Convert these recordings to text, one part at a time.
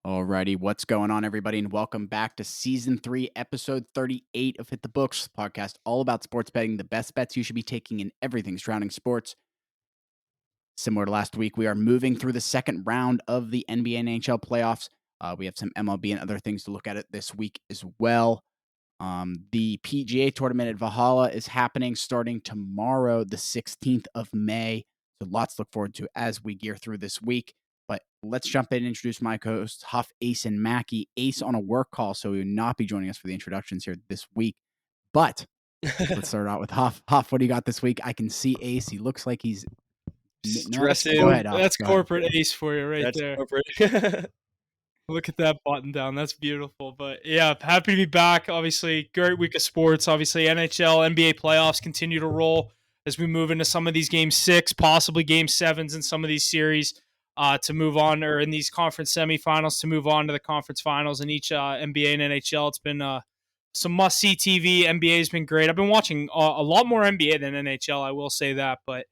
Alrighty, what's going on, everybody, and welcome back to Season 3, Episode 38 of Hit the Books, podcast all about sports betting, the best bets you should be taking in everything surrounding sports. Similar to last week, we are moving through the second round of the NBA and NHL playoffs. We have some MLB and other things to look at it this week as well. The PGA tournament at Valhalla is happening starting tomorrow, the 16th of May. So lots to look forward to as we gear through this week. But let's jump in and introduce my co-hosts, Huff, Ace, and Mackie. Ace on a work call, so he will not be joining us for the introductions here this week. But let's start out with Huff. Huff, what do you got this week? I can see Ace. He looks like he's stressing. Go ahead, Huff. That's Go ahead. corporate Ace for you right there. Corporate. Look at that button down. That's beautiful. But yeah, happy to be back. Obviously, great week of sports. Obviously, NHL, NBA playoffs continue to roll as we move into some of these game 6, possibly game 7s in some of these series to move on, or in these conference semifinals to move on to the conference finals in each NBA and NHL. It's been some must-see TV. NBA has been great. I've been watching a lot more NBA than NHL, I will say that. But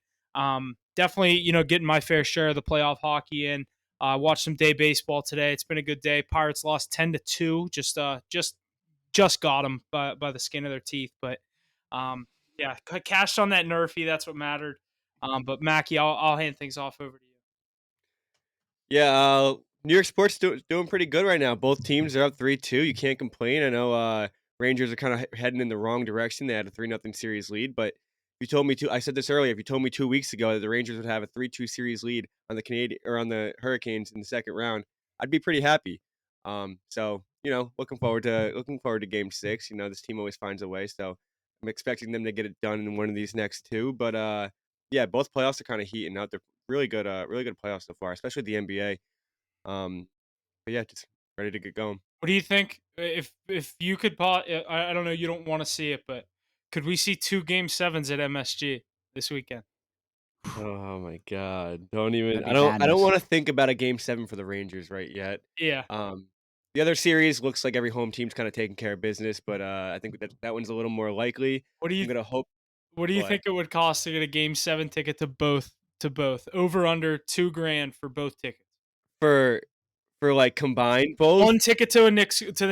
definitely, getting my fair share of the playoff hockey in. Watched some day baseball today. It's been a good day. Pirates lost 10-2. Just got them by the skin of their teeth. But yeah, cashed on that Nerfy. That's what mattered. But Mackie, I'll hand things off over to you. Yeah, New York sports doing pretty good right now. Both teams are up 3-2. You can't complain. I know Rangers are kind of heading in the wrong direction. They had a 3-0 series lead, but if you told me I said this earlier. If you told me 2 weeks ago that the Rangers would have a 3-2 series lead on the Hurricanes in the second round, I'd be pretty happy. So looking forward to Game 6. This team always finds a way, so I'm expecting them to get it done in one of these next two. But yeah, both playoffs are kind of heating up. They're really good playoffs so far, especially the NBA. But yeah, just ready to get going. What do you think? If you could, I don't know, you don't want to see it, but could we see 2 Game 7s at MSG this weekend? Oh my God! Don't even. That'd be I don't madness. want to think about a Game 7 for the Rangers right yet. Yeah. The other series looks like every home team's kind of taking care of business, but I think that one's a little more likely. What do you I'm gonna hope. What do you What? think it would cost to get a Game 7 ticket to both? Over under $2,000 for both tickets. For like combined both. One ticket to the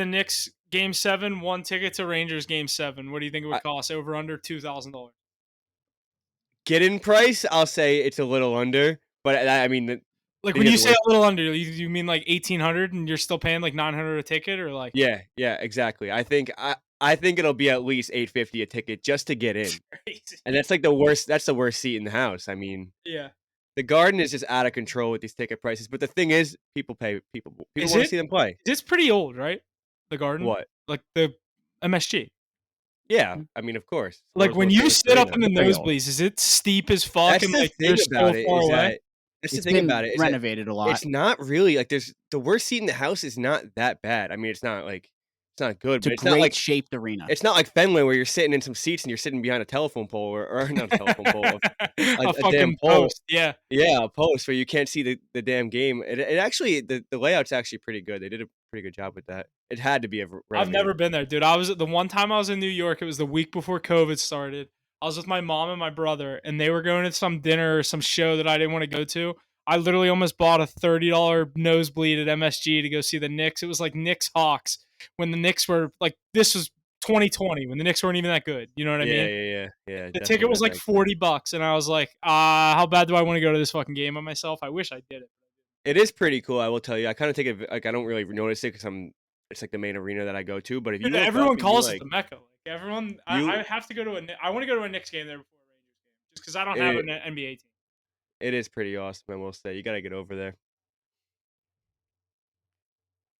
Knicks Game 7, one ticket to Rangers Game 7. What do you think it would cost? Over under $2,000. Get-in price, I'll say it's a little under, but I mean, like when you say a little under, you mean like $1,800 and you're still paying like $900 a ticket, or like? Yeah, exactly. I think it'll be at least $850 a ticket just to get in, and that's like the worst. That's the worst seat in the house. I mean, yeah, the Garden is just out of control with these ticket prices. But the thing is, people want to see them play. It's pretty old, right? The Garden, What? Like the MSG. Yeah, I mean, of course. Like when you sit up in the nosebleeds, is it steep as fuck? That's and the like thing you're so about it. far Is away? that that's the thing about it. Is renovated a lot. It's not really like the worst seat in the house is not that bad. I mean, it's not good. It's but a it's not like shaped arena. It's not like Fenway where you're sitting in some seats and you're sitting behind a telephone pole or not a telephone pole, a damn fucking pole. post. Yeah, A post where you can't see the damn game. It actually the layout's actually pretty good. They did a pretty good job with that. It had to be a renovated. I've never been there, dude. I was the one time I was in New York. It was the week before COVID started. I was with my mom and my brother, and they were going to some dinner or some show that I didn't want to go to. I literally almost bought a $30 nosebleed at MSG to go see the Knicks. It was like Knicks Hawks when the Knicks were like, this was 2020 when the Knicks weren't even that good. You know what I mean? Yeah. The ticket was like $40, and I was like, how bad do I want to go to this fucking game by myself? I wish I did it. It is pretty cool, I will tell you. I kind of take it like I don't really notice it because it's like the main arena that I go to. But if you everyone calls it the Mecca. Like everyone, I have to go to I want to go to a Knicks game there before a Rangers game, just because I don't have an NBA team. It is pretty awesome, I will say. You got to get over there.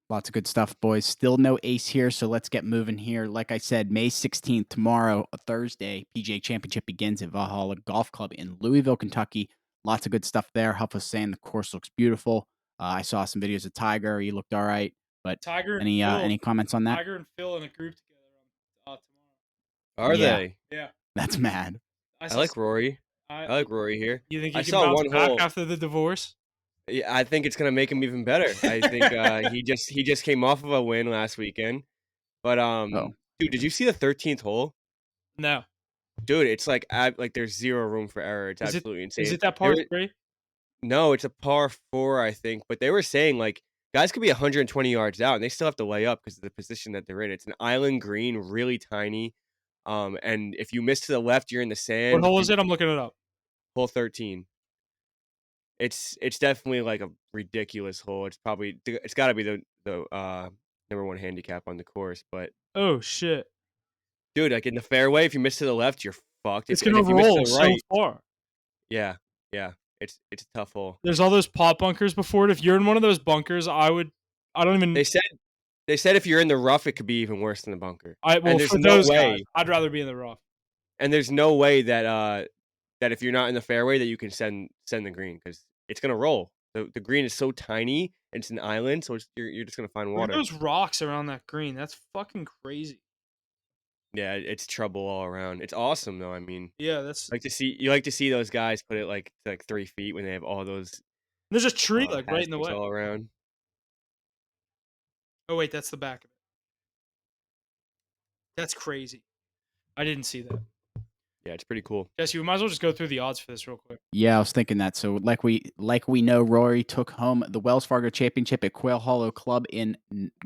Lots of good stuff, boys. Still no Ace here, so let's get moving here. Like I said, May 16th, tomorrow, a Thursday, PGA Championship begins at Valhalla Golf Club in Louisville, Kentucky. Lots of good stuff there. Huff was saying the course looks beautiful. I saw some videos of Tiger. He looked all right. But Tiger any comments on that? Tiger and Phil in a group together tomorrow. Are they? Yeah. That's mad. I like Rory. I like Rory here. You think he I can saw bounce one back hole after the divorce? Yeah, I think it's gonna make him even better. I think he just came off of a win last weekend. But dude, did you see the 13th hole? No. Dude, it's like there's zero room for error. It's absolutely insane. Is it that par 3? No, it's a par 4, I think. But they were saying like guys could be 120 yards out, and they still have to lay up because of the position that they're in. It's an island green, really tiny. And if you miss to the left, you're in the What sand. hole is it? I'm looking it up. Hole 13. It's definitely like a ridiculous hole. It's got to be the number one handicap on the course. But Oh shit! dude, like in the fairway, if you miss to the left, you're fucked. It's And gonna if you miss to roll the so right, far. yeah, yeah, it's a tough hole. There's all those pot bunkers before it. If you're in one of those bunkers, I don't even. They said if you're in the rough, it could be even worse than the bunker. Well, And there's for no those guys, way, I'd rather be in the rough. and there's no way that if you're not in the fairway, that you can send the green because it's gonna roll. The green is so tiny, it's an island, so you're just gonna find Look at water. those rocks around that green. That's fucking crazy. Yeah, it's trouble all around. It's awesome though. I mean, Yeah, that's. you like to see those guys put it like to, like 3 feet when they have all those There's a tree like right in the hazards way. all around. Oh wait, that's the back of it. That's crazy. I didn't see that. Yeah, it's pretty cool. Jesse, we might as well just go through the odds for this real quick. Yeah, I was thinking that. So, like we know, Rory took home the Wells Fargo Championship at Quail Hollow Club in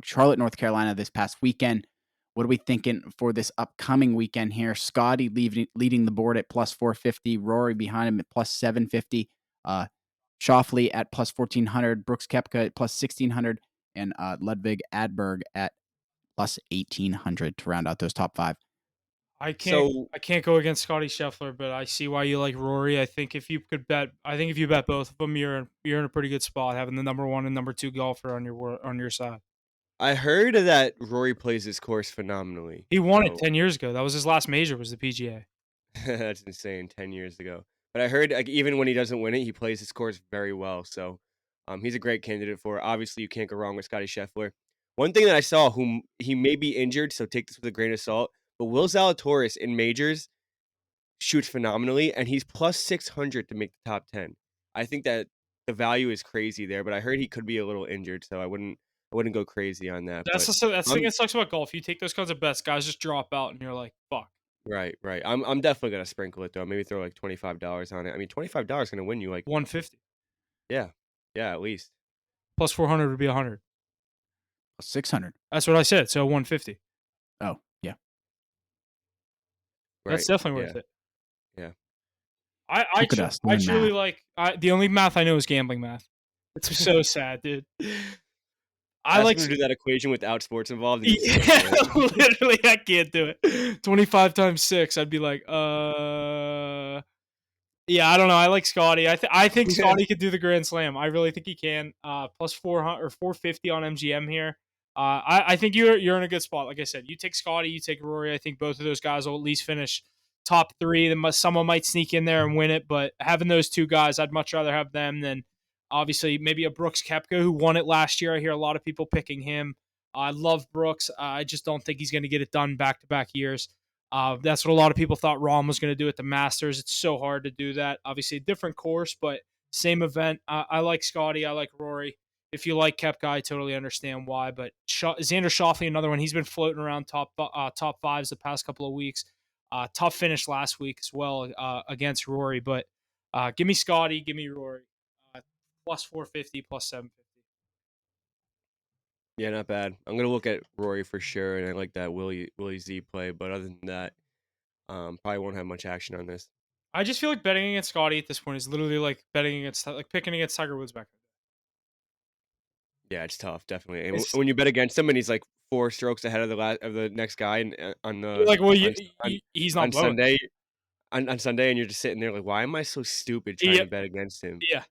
Charlotte, North Carolina, this past weekend. What are we thinking for this upcoming weekend here? Scotty leading the board at plus 450, Rory behind him at plus 750, Shoffley at plus 1400, Brooks Koepka at plus 1600, and Ludwig Adberg at plus 1800 to round out those top five. I can't go against Scotty Scheffler, but I see why you like Rory. I think if you bet both of them, you're in a pretty good spot having the number 1 and number 2 golfer on your side. I heard that Rory plays this course phenomenally. He won it 10 years ago. That was his last major, was the PGA. That's insane, 10 years ago. But I heard like even when he doesn't win it, he plays his course very well. So he's a great candidate for it. Obviously, you can't go wrong with Scotty Scheffler. One thing that I saw, whom he may be injured, so take this with a grain of salt, but Will Zalatoris in majors shoots phenomenally, and he's plus 600 to make the top 10. I think that the value is crazy there, but I heard he could be a little injured, so I wouldn't go crazy on that. That's the thing that sucks about golf. You take those kinds of bets, guys just drop out, and you're like, fuck. Right. I'm definitely gonna sprinkle it though. Maybe throw like $25 on it. I mean, $25 gonna win you like 150 yeah, at least. plus 400 would be 100. Plus 600. That's what I said. So 150. Oh, yeah. Right. That's definitely worth it. Yeah. I truly like the only math I know is gambling math. It's so sad, dude. I like to do that equation without sports involved. Yeah, literally, I can't do it. 25 times 6, I'd be like, yeah, I don't know. I like Scotty. I think Scotty could do the Grand Slam. I really think he can. Plus 400 or 450 on MGM here. I think you're in a good spot. Like I said, you take Scotty, you take Rory. I think both of those guys will at least finish top 3. Then someone might sneak in there and win it. But having those two guys, I'd much rather have them than obviously maybe a Brooks Koepka who won it last year. I hear a lot of people picking him. I love Brooks. I just don't think he's going to get it done back-to-back years. That's what a lot of people thought Rahm was going to do at the Masters. It's so hard to do that. Obviously, a different course, but same event. I like Scotty. I like Rory. If you like Koepka, I totally understand why. But Xander Schauffele, another one. He's been floating around top fives the past couple of weeks. Tough finish last week as well against Rory. But give me Scotty. Give me Rory. Plus 450, plus 750. Yeah, not bad. I'm gonna look at Rory for sure, and I like that Willie Z play. But other than that, probably won't have much action on this. I just feel like betting against Scotty at this point is literally like picking against Tiger Woods back. Yeah, it's tough, definitely. And when you bet against him, and he's like 4 strokes ahead of the next guy, and on the like, well, he's not on Sunday. On Sunday, and you're just sitting there like, why am I so stupid trying to bet against him? Yeah.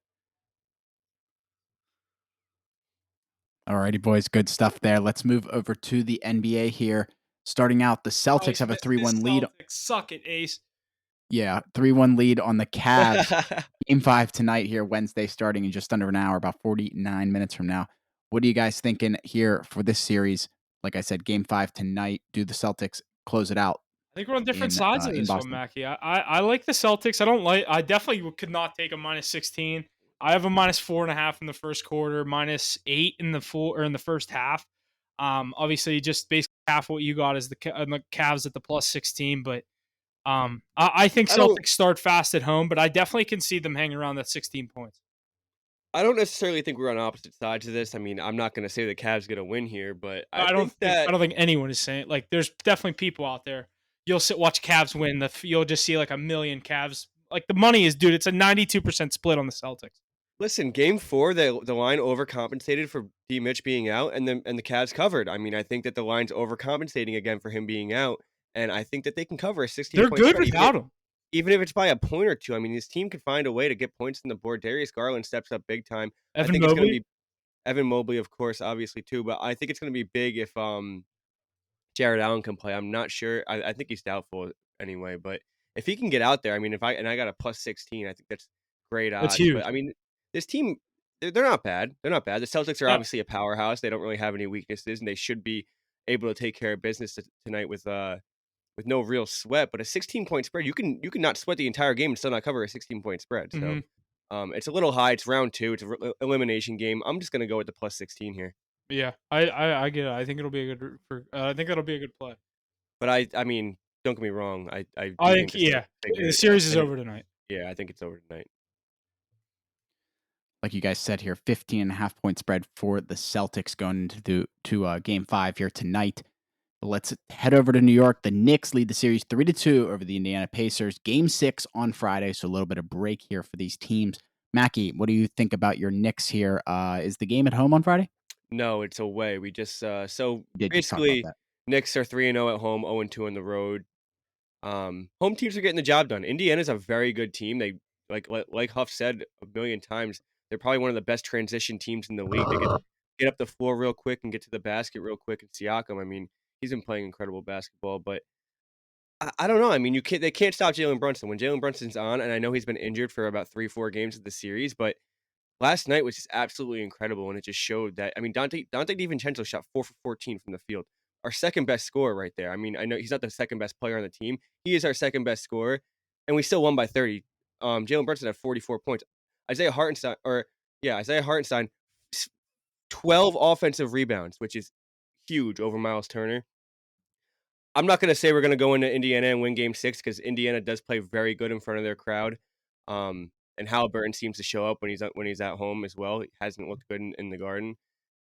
Alrighty, boys, good stuff there. Let's move over to the NBA here. Starting out, the Celtics have a 3-1 lead. Suck it, Ace. Yeah, 3-1 lead on the Cavs. Game 5 tonight here, Wednesday, starting in just under an hour, about 49 minutes from now. What are you guys thinking here for this series? Like I said, Game 5 tonight. Do the Celtics close it out? I think we're on different sides of this one, Mackie. I like the Celtics. I definitely could not take a minus 16. I have a minus 4.5 in the first quarter, minus 8 in the first half. Obviously, just basically half what you got is the Cavs at the plus 16. But I think Celtics start fast at home, but I definitely can see them hanging around that 16 points. I don't necessarily think we're on opposite sides of this. I mean, I'm not gonna say the Cavs gonna win here, but I I don't think think I that don't think anyone is saying like there's definitely people out there. You'll sit watch Cavs win. You'll just see like a million Cavs. Like the money is, dude. It's a 92% split on the Celtics. listen, game 4, the line overcompensated for D Mitch being out, and the Cavs covered. I mean, I think that the line's overcompensating again for him being out, and I think that they can cover a They're 16-point good spread, without him. even if it's by a point or 2. I mean, this team could find a way to get points on the board. Darius Garland steps up big time. I Evan think it's gonna Mobley. be Evan Mobley, of course, obviously, too, but I think it's gonna be big if, Jared Allen can play. I'm not sure. I think he's doubtful anyway, but if he can get out there, I mean, if I got a plus 16, I think that's great That's odds. But huge. I mean, this team, they're not bad. They're not bad. The Celtics are Yeah, obviously a powerhouse. They don't really have any weaknesses, and they should be able to take care of business tonight with no real sweat. But a 16-point spread, you can not sweat the entire game and still not cover a 16-point spread. So hmm it's a little high. It's round 2. It's an elimination game. I'm just gonna go with the plus 16 here. yeah. I get it. I think it'll be a good. I think that'll be a good play. But I mean, don't get me wrong. I I do think think this is a yeah. The bigger. series is And over tonight. yeah, I think it's over tonight. Like you guys said here, 15.5-point spread for the Celtics going to Game 5 here tonight. Let's head over to New York. The Knicks lead the series 3-2 over the Indiana Pacers. Game 6 on Friday, so a little bit of break here for these teams. Mackie, what do you think about your Knicks here? Is the game at home on Friday? No, it's away. We just so You did just talk about basically that. Knicks are 3-0 at home, 0-2 on the road. Home teams are getting the job done. Indiana's a very good team. They like Huff said a million times, they're probably one of the best transition teams in the league. They get up the floor real quick and get to the basket real quick. And Siakam, I mean, he's been playing incredible basketball, but I don't know. I mean, they can't stop Jalen Brunson when Jalen Brunson's on, and I know he's been injured for about 3-4 games of the series, but last night was just absolutely incredible, and it just showed that. I mean, Dante DiVincenzo shot 4 for 14 from the field, our second best scorer right there. I mean, I know he's not the second best player on the team. He is our second best scorer, and we still won by 30. Jalen Brunson had 44 points. Isaiah Hartenstein, 12 offensive rebounds, which is huge over Miles Turner. I'm not going to say we're going to go into Indiana and win Game 6 because Indiana does play very good in front of their crowd. And Halliburton seems to show up when he's at home as well. He hasn't looked good in the Garden,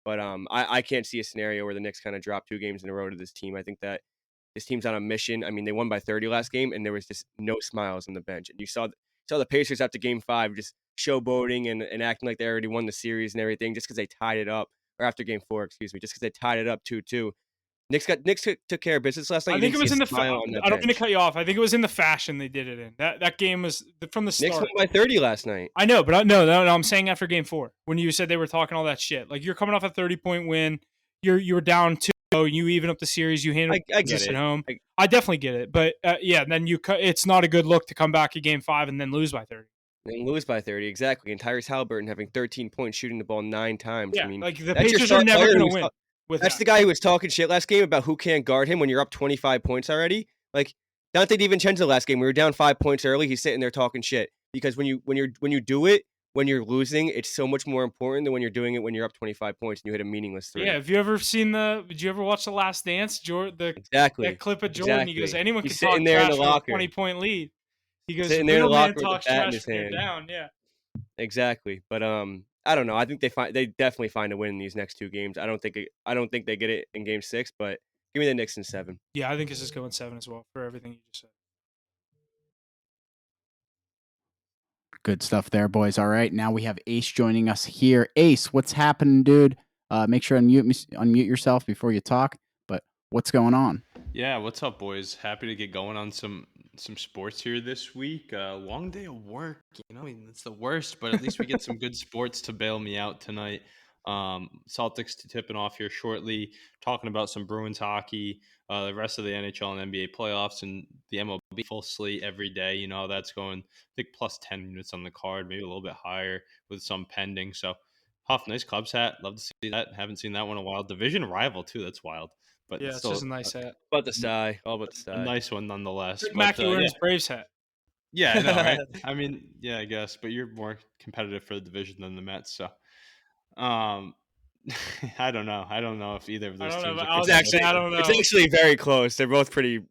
but I can't see a scenario where the Knicks kind of drop 2 games in a row to this team. I think that this team's on a mission. I mean, they won by 30 last game, and there was just no smiles on the bench. And you saw the Pacers after Game 5 just showboating and acting like they already won the series and everything just because they tied it up, or after Game 4, excuse me, just because they tied it up 2-2. Knicks took care of business last night. I You think didn't it see was a in the. smile on that I don't mean to bench. cut you off. I think it was in the fashion they did it in. That game was from the Knicks start. won by 30 last night. I know, but no. I'm saying after Game 4 when you said they were talking all that shit. Like you're coming off a 30-point win. You were down 2-0. You even up the series. You handled I get business at it. home. I definitely get it, but yeah, then it's not a good look to come back at Game 5 and then lose by 30. And lose by 30, exactly. And Tyrese Halliburton having 13 points, shooting the ball 9 times. I Yeah, mean, like the that's your Pacers are star never player. going to win with That's that. the guy who was talking shit last game about who can't guard him when you're up 25 points already. Like Dante DiVincenzo last game, we were down 5 points early. He's sitting there talking shit because when you do it when you're losing, it's so much more important than when you're doing it when you're up 25 points and you hit a meaningless 3. Yeah, have you ever seen did you ever watch The Last Dance? That Exactly. clip of Jordan, he goes, Exactly. anyone can He's talk sitting there in the trash with a locker. 20-point lead. He goes, Sitting there in the real man locker with the talks bat in trash his when they're hand. down. Yeah. Exactly. But I don't know. I think they definitely find a win in these next 2 games. I don't think they get it in Game 6, but give me the Knicks in 7. Yeah, I think this is going 7 as well for everything you just said. Good stuff there, boys. All right, now we have Ace joining us here. Ace, what's happening, dude? Make sure unmute yourself before you talk. But what's going on? Yeah, what's up, boys? Happy to get going on some sports here this week. Long day of work, I mean, it's the worst, but at least we get some good sports to bail me out tonight. Celtics tipping off here shortly, talking about some Bruins hockey, the rest of the NHL and NBA playoffs, and the MLB full slate every day. You know, that's going, I think, plus 10 units on the card, maybe a little bit higher with some pending. So, Huff, nice Cubs hat. Love to see that. Haven't seen that one in a while. Division rival, too. That's wild. But Yeah, it's it's still just a nice hat. About the sty. All about the a sty. nice one nonetheless. Like But Mackie wearing yeah. his Braves hat. Yeah, I know, right? I mean, yeah, I guess, but you're more competitive for the division than the Mets, so um I don't know. I don't know if either of I those don't know, teams but are I was It's gonna competitive. say, I actually don't it's know. actually very close. They're both pretty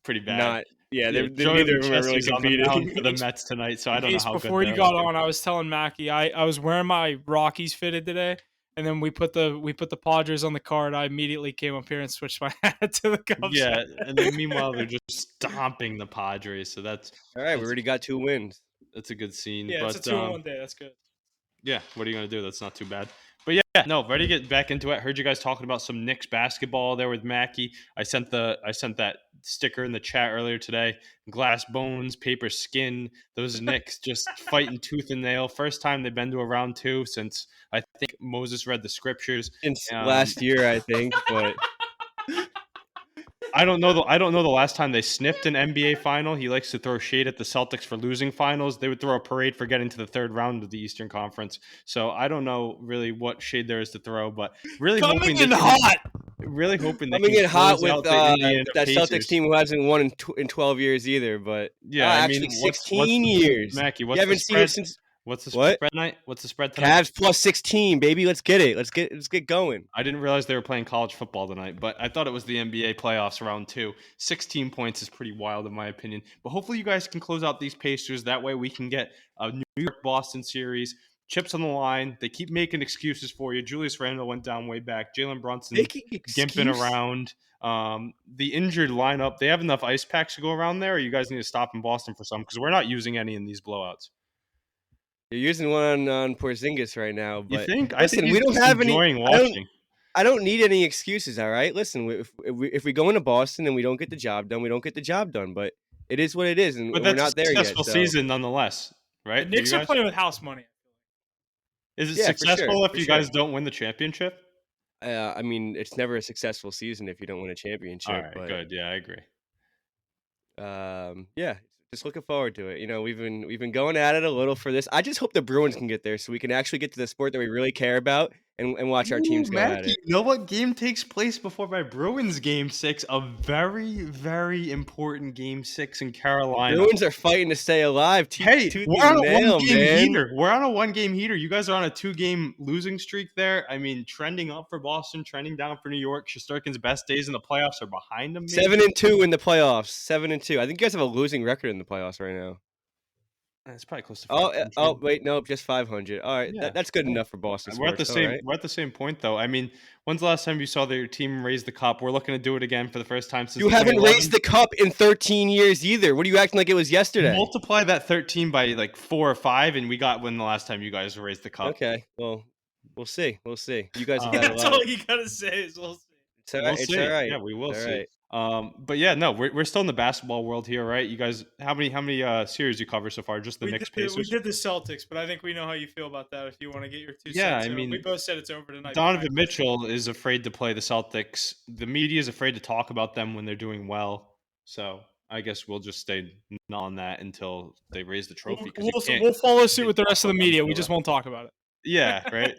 Pretty bad. not Yeah, Yeah, neither of them are really Jesse's on the mound for the competing. Mets tonight, so I don't know Ace, how good before you they're got looking. on, I was telling Mackie I was wearing my Rockies fitted today, and then we put the Padres on the card. I immediately came up here and switched my hat to the Cubs. Yeah, and then meanwhile they're just stomping the Padres, so that's All right, we that's already got 2 wins. that's a good scene. Yeah, it's a But 2-1 day. That's good. yeah, what are you gonna do? That's not too bad. But yeah, no, ready to get back into it. Heard you guys talking about some Knicks basketball there with Mackie. I sent that sticker in the chat earlier today. Glass bones, paper skin. Those Knicks just fighting tooth and nail. First time they've been to a round 2 since I think Moses read the scriptures. Since Um, last year, I think, but I don't know the last time they sniffed an NBA final. He likes to throw shade at the Celtics for losing finals. They would throw a parade for getting to the third round of the Eastern Conference. So I don't know really what shade there is to throw, but really Coming hoping in hot. really hoping they coming can in hot close with out the Indiana that Celtics Pacers. team who hasn't won in 12 years either. But Yeah, I mean, actually, what's 16 years. Mackie? You What's the haven't seen it spread? since What's the what? spread tonight? What's the spread tonight? Cavs plus 16, baby. Let's get it. Let's get going. I didn't realize they were playing college football tonight, but I thought it was the NBA playoffs round 2. 16 points is pretty wild in my opinion. But hopefully you guys can close out these Pacers. That way we can get a New York-Boston series. Chips on the line. They keep making excuses for you. Julius Randle went down way back. Jalen Brunson Making gimping excuse. around. The injured lineup, they have enough ice packs to go around there, or you guys need to stop in Boston for some because we're not using any in these blowouts. You're using one on Porzingis right now, You but think? I think listen, he's we don't just have any. enjoying watching. I don't need any excuses. All right, listen. If we go into Boston and we don't get the job done, we don't get the job done. But it is what it is, and But we're that's a not there yet. successful So season nonetheless, The right? For Knicks you are guys? playing with house money. Is it Yeah, for sure, successful if for you sure. guys don't win the championship? I mean, it's never a successful season if you don't win a All championship. right, But good. Yeah, I agree. yeah, just looking forward to it. You know, we've been going at it a little for this. I just hope the Bruins can get there so we can actually get to the sport that we really care about and watch our teams go at Mackie, it. you know what game takes place before my Bruins game 6? A very, very important game 6 in Carolina. Bruins are fighting to stay alive. Hey, Tooth we're on and a nail, one-game man. heater. We're on a one-game heater. You guys are on a 2-game losing streak there. I mean, trending up for Boston, trending down for New York. Shesterkin's best days in the playoffs are behind him. Maybe. 7-2 in the playoffs. 7-2. I think you guys have a losing record in the playoffs right now. It's probably close to Oh, 500. wait, nope, just 500. All right, Yeah. that's good enough for Boston We're at the sports. same. All right. We're at the same point, though. I mean, when's the last time you saw their team raise the cup? We're looking to do it again for the first time since You haven't 2011. raised the cup in 13 years either. What are you acting like it was yesterday? Multiply that 13 by like 4 or 5, and we got when the last time you guys raised the cup. Okay, well, we'll see. We'll see. You guys have Um, had a That's lot. all you gotta say is we'll see. It's all We'll right. It's see. all right. Yeah, we will All see. right. But yeah, no, we're still in the basketball world here, right? You guys, how many series you cover so far? Just the Knicks, We Pacers. did the Celtics, but I think we know how you feel about that. If you want to get your 2 Yeah, cents, I in. mean, We both said it's over tonight. Donovan Mitchell is afraid to play the Celtics. The media is afraid to talk about them when they're doing well. So I guess we'll just stay on that until they raise the trophy. We'll follow suit with the rest of the media. We just won't talk about it. Yeah, right.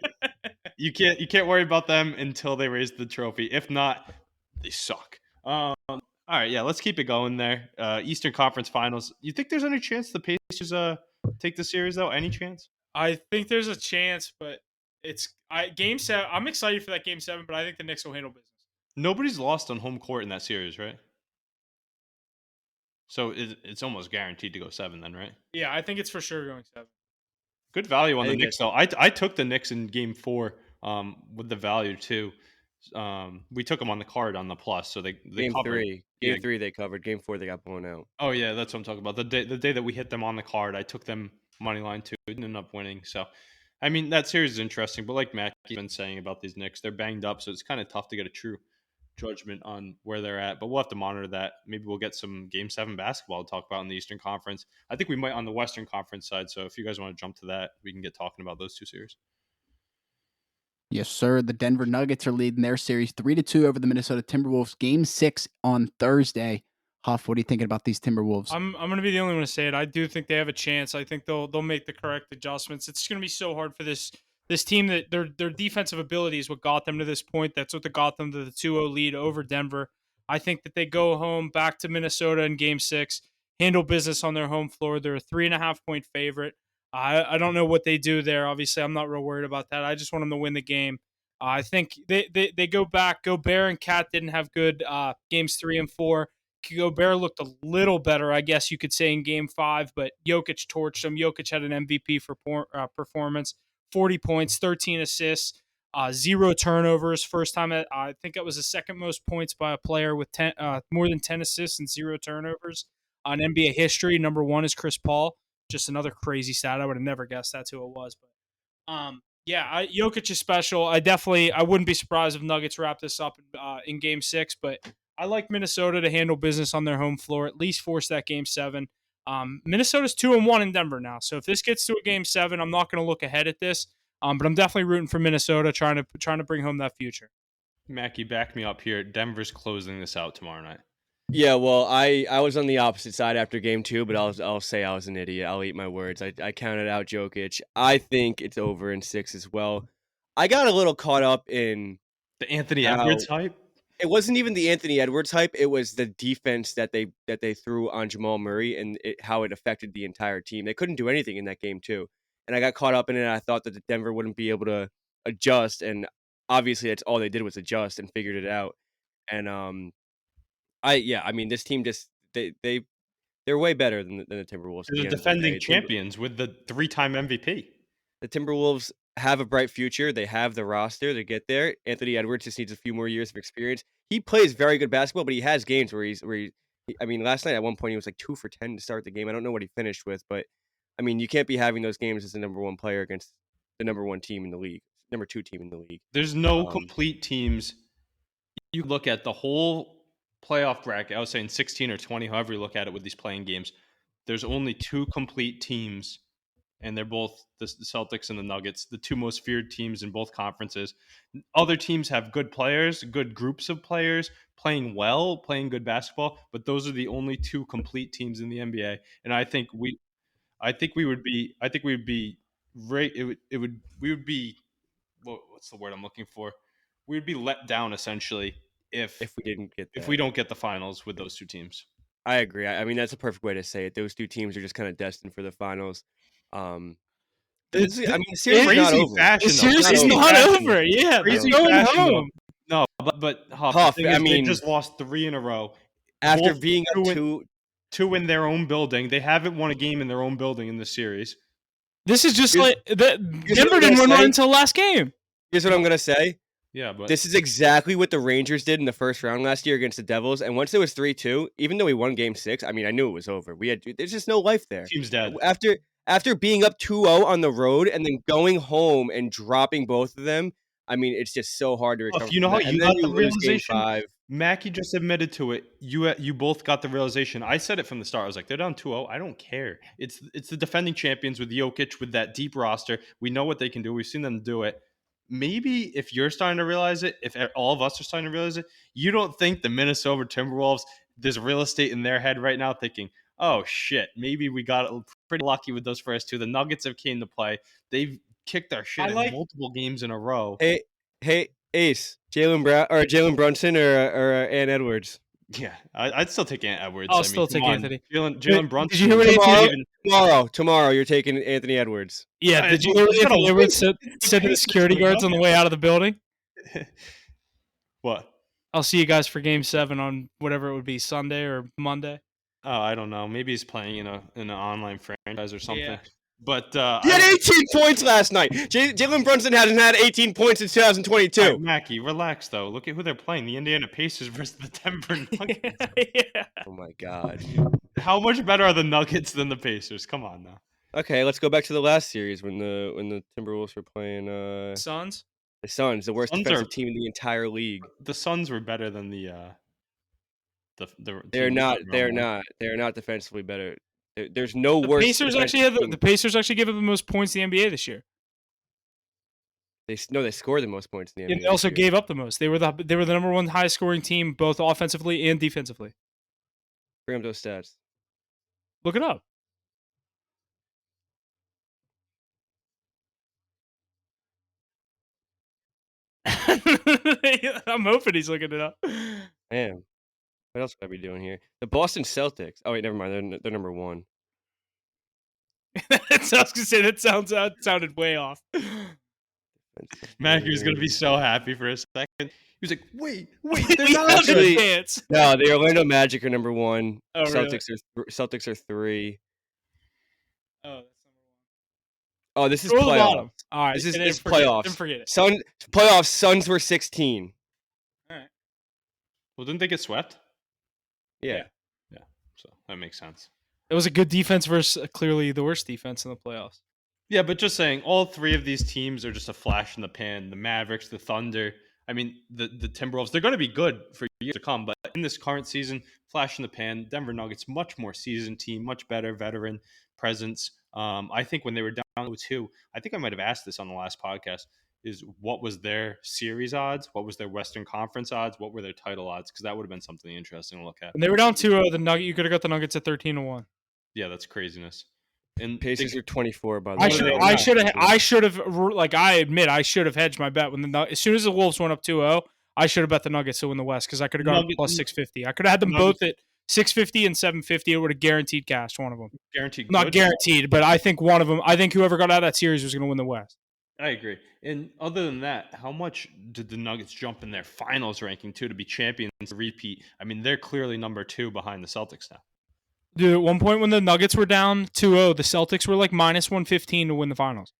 You can't worry about them until they raise the trophy. If not, they suck. All right, yeah, let's keep it going there. Eastern Conference Finals. You think there's any chance the Pacers take the series though? Any chance? I think there's a chance, but game 7. I'm excited for that game 7, but I think the Knicks will handle business. Nobody's lost on home court in that series, right? So it's almost guaranteed to go 7 then, right? Yeah, I think it's for sure going 7. Good value on I the think Knicks though. I took the Knicks in game 4 with the value too. We took them on the card on the plus, so they Game covered. 3. Yeah. Game 3 they covered. Game 4 they got blown out. Oh yeah, that's what I'm talking about. The day that we hit them on the card, I took them money line too. Didn't end up winning. So, I mean that series is interesting. But like Mackie's been saying about these Knicks, they're banged up, so it's kind of tough to get a true judgment on where they're at. But we'll have to monitor that. Maybe we'll get some Game 7 basketball to talk about in the Eastern Conference. I think we might on the Western Conference side. So if you guys want to jump to that, we can get talking about those 2 series. Yes, sir. The Denver Nuggets are leading their series 3-2 over the Minnesota Timberwolves. Game 6 on Thursday. Huff, what are you thinking about these Timberwolves? I'm going to be the only one to say it. I do think they have a chance. I think they'll make the correct adjustments. It's going to be so hard for this team that their defensive ability is what got them to this point. That's what got them to the 2-0 lead over Denver. I think that they go home back to Minnesota in Game 6, handle business on their home floor. They're a 3.5-point favorite. I don't know what they do there. Obviously, I'm not real worried about that. I just want them to win the game. I think they go back. Gobert and Cat didn't have good games 3 and 4. Gobert looked a little better, I guess you could say, in Game 5, but Jokic torched him. Jokic had an MVP for performance, 40 points, 13 assists, 0 turnovers. First time, I think it was the second most points by a player with more than 10 assists and 0 turnovers on NBA history. Number 1 is Chris Paul. Just another crazy stat. I would have never guessed that's who it was. But yeah, Jokic is special. I wouldn't be surprised if Nuggets wrap this up in Game 6, but I like Minnesota to handle business on their home floor, at least force that Game 7. Minnesota's 2-1 in Denver now, so if this gets to a Game 7, I'm not going to look ahead at this, but I'm definitely rooting for Minnesota, trying to bring home that future. Mackie, back me up here. Denver's closing this out tomorrow night. Yeah, well, I was on the opposite side after Game 2, but I'll say I was an idiot. I'll eat my words. I counted out Jokic. I think it's over in 6 as well. I got a little caught up in The Anthony Edwards hype? It wasn't even the Anthony Edwards hype. It was the defense that they threw on Jamal Murray and how it affected the entire team. They couldn't do anything in that game too, and I got caught up in it. I thought that the Denver wouldn't be able to adjust, and obviously that's all they did was adjust and figured it out. And I mean, this team just they're way better than the Timberwolves. They're the defending champions with the 3-time MVP. The Timberwolves have a bright future. They have the roster to get there. Anthony Edwards just needs a few more years of experience. He plays very good basketball, but he has games where I mean, last night at one point he was like 2 for 10 to start the game. I don't know what he finished with, but I mean, you can't be having those games as the number 1 player against the number 1 team in the league, number 2 team in the league. There's no complete teams. You look at the whole playoff bracket. I was saying 16 or 20, however you look at it with these playing games. There's only 2 complete teams, and they're both the Celtics and the Nuggets, the 2 most feared teams in both conferences. Other teams have good players, good groups of players, playing well, playing good basketball, but those are the only 2 complete teams in the NBA. And I think we would be what's the word I'm looking for? We would be let down essentially if we don't get the finals with those 2 teams. I agree. I mean, that's a perfect way to say it. Those 2 teams are just kind of destined for the finals. I mean, the series is not over. The series is not over. Yeah, they're going home. No, but Huff, they just lost 3 in a row after being up 2 in their own building. They haven't won a game in their own building in this series. This is just like Denver didn't win until the last game. Here's what I'm gonna say. Yeah, but this is exactly what the Rangers did in the first round last year against the Devils. And once it was 3-2, even though we won Game 6, I mean, I knew it was over. There's just no life there. Team's dead. After being up 2-0 on the road and then going home and dropping both of them, I mean, it's just so hard to recover. You know how you got the realization? Mackie just admitted to it. You both got the realization. I said it from the start. I was like, they're down 2-0. I don't care. It's the defending champions with Jokic, with that deep roster. We know what they can do. We've seen them do it. Maybe if you're starting to realize it, if all of us are starting to realize it, you don't think the Minnesota Timberwolves, there's real estate in their head right now thinking, oh, shit, maybe we got pretty lucky with those first 2. The Nuggets have came to play. They've kicked our shit in multiple games in a row. Hey, Ace, Jalen Brunson or Ant Edwards? Yeah, I'd still take Ant Edwards. I'll still take Anthony. Jalen Brunson. Did you hear what tomorrow you're taking Anthony Edwards. Yeah, did you hear what Anthony Edwards said to the security guards on the way out of the building? What? I'll see you guys for Game 7 on whatever it would be, Sunday or Monday. Oh, I don't know. Maybe he's playing in an online franchise or something. Yeah. But he had 18 points last night. Jalen Brunson hasn't had 18 points since 2022. Right, Mackie, relax though. Look at who they're playing: the Indiana Pacers versus the Denver Nuggets. Yeah. Oh my God! How much better are the Nuggets than the Pacers? Come on now. Okay, let's go back to the last series when the Timberwolves were playing Suns. The Suns, the worst defensive team in the entire league. The Suns were better than the They're not defensively better. There's no worse. The Pacers actually gave up the most points in the NBA this year. They scored the most points in the NBA. And they also gave up the most. They were the number 1 highest scoring team both offensively and defensively. Bring up those stats. Look it up. I'm hoping he's looking it up. Man, what else could I be doing here? The Boston Celtics. Oh wait, never mind. They're number 1. I was gonna say that sounded way off. Matthew was gonna be so happy for a second. He was like, "Wait, they're We not." have a Actually, chance. No, the Orlando Magic are number 1. Oh, really? Celtics are 3. Oh, that's number Oh, this is one. Scroll to the playoffs. bottom. All right. This is Then forget it. Then playoffs. forget it. Playoffs. Suns were 16. All right. Well, didn't they get swept? Yeah. Yeah. So that makes sense. It was a good defense versus clearly the worst defense in the playoffs. Yeah, but just saying, all three of these teams are just a flash in the pan. The Mavericks, the Thunder. I mean, the Timberwolves. They're going to be good for years to come. But in this current season, flash in the pan. Denver Nuggets, much more seasoned team, much better veteran presence. I think when they were down 0-2, I think I might have asked this on the last podcast. Is what was their series odds? What was their Western Conference odds? What were their title odds? Because that would have been something interesting to look at. When they were down 2-0, the Nugget you could have got the Nuggets at 13-1. Yeah, that's craziness. And Pacers are 24 by the I way. should have like I admit I should have hedged my bet when as soon as the Wolves went up 2-0, I should have bet the Nuggets to win the West because I could have gone plus 650. I could have had them both at 650 and 750. It would have guaranteed cashed one of them. Guaranteed. Not guaranteed, but I think one of them. I think whoever got out of that series was going to win the West. I agree. And other than that, how much did the Nuggets jump in their finals ranking too to be champions to repeat? I mean, they're clearly number 2 behind the Celtics now. Dude, at one point when the Nuggets were down 2-0, the Celtics were like minus 115 to win the finals.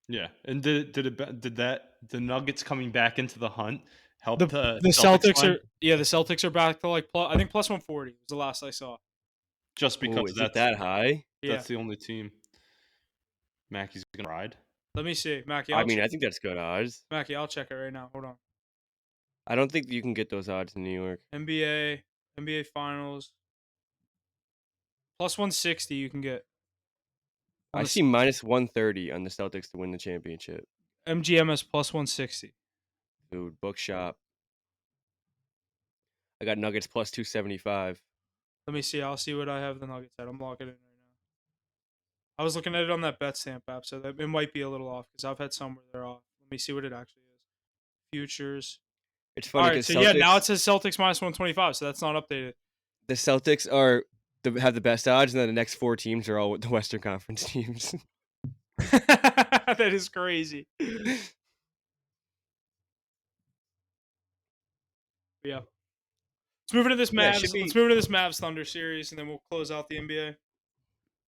Yeah, and did the Nuggets coming back into the hunt help the Celtics are the Celtics are back to like I think plus 140 was the last I saw. Just because is it that high? That's the only team Mackey's gonna ride. Let me see, Mackie. I think that's good odds. Mackie, I'll check it right now. Hold on. I don't think you can get those odds in New York. NBA Finals plus 160 you can get. I see minus 130 on the Celtics to win the championship. MGMS plus 160. Dude, bookshop. I got Nuggets plus 275. Let me see. I'll see what I have the Nuggets at. I'm locking it in right now. I was looking at it on that BetStamp app, so that it might be a little off because I've had some where they're off. Let me see what it actually is. Futures. It's funny because so now it says Celtics minus 125, so that's not updated. The Celtics have the best odds, and then the next 4 teams are all the Western Conference teams. That is crazy. Yeah. Let's move into this Mavs Thunder series, and then we'll close out the NBA.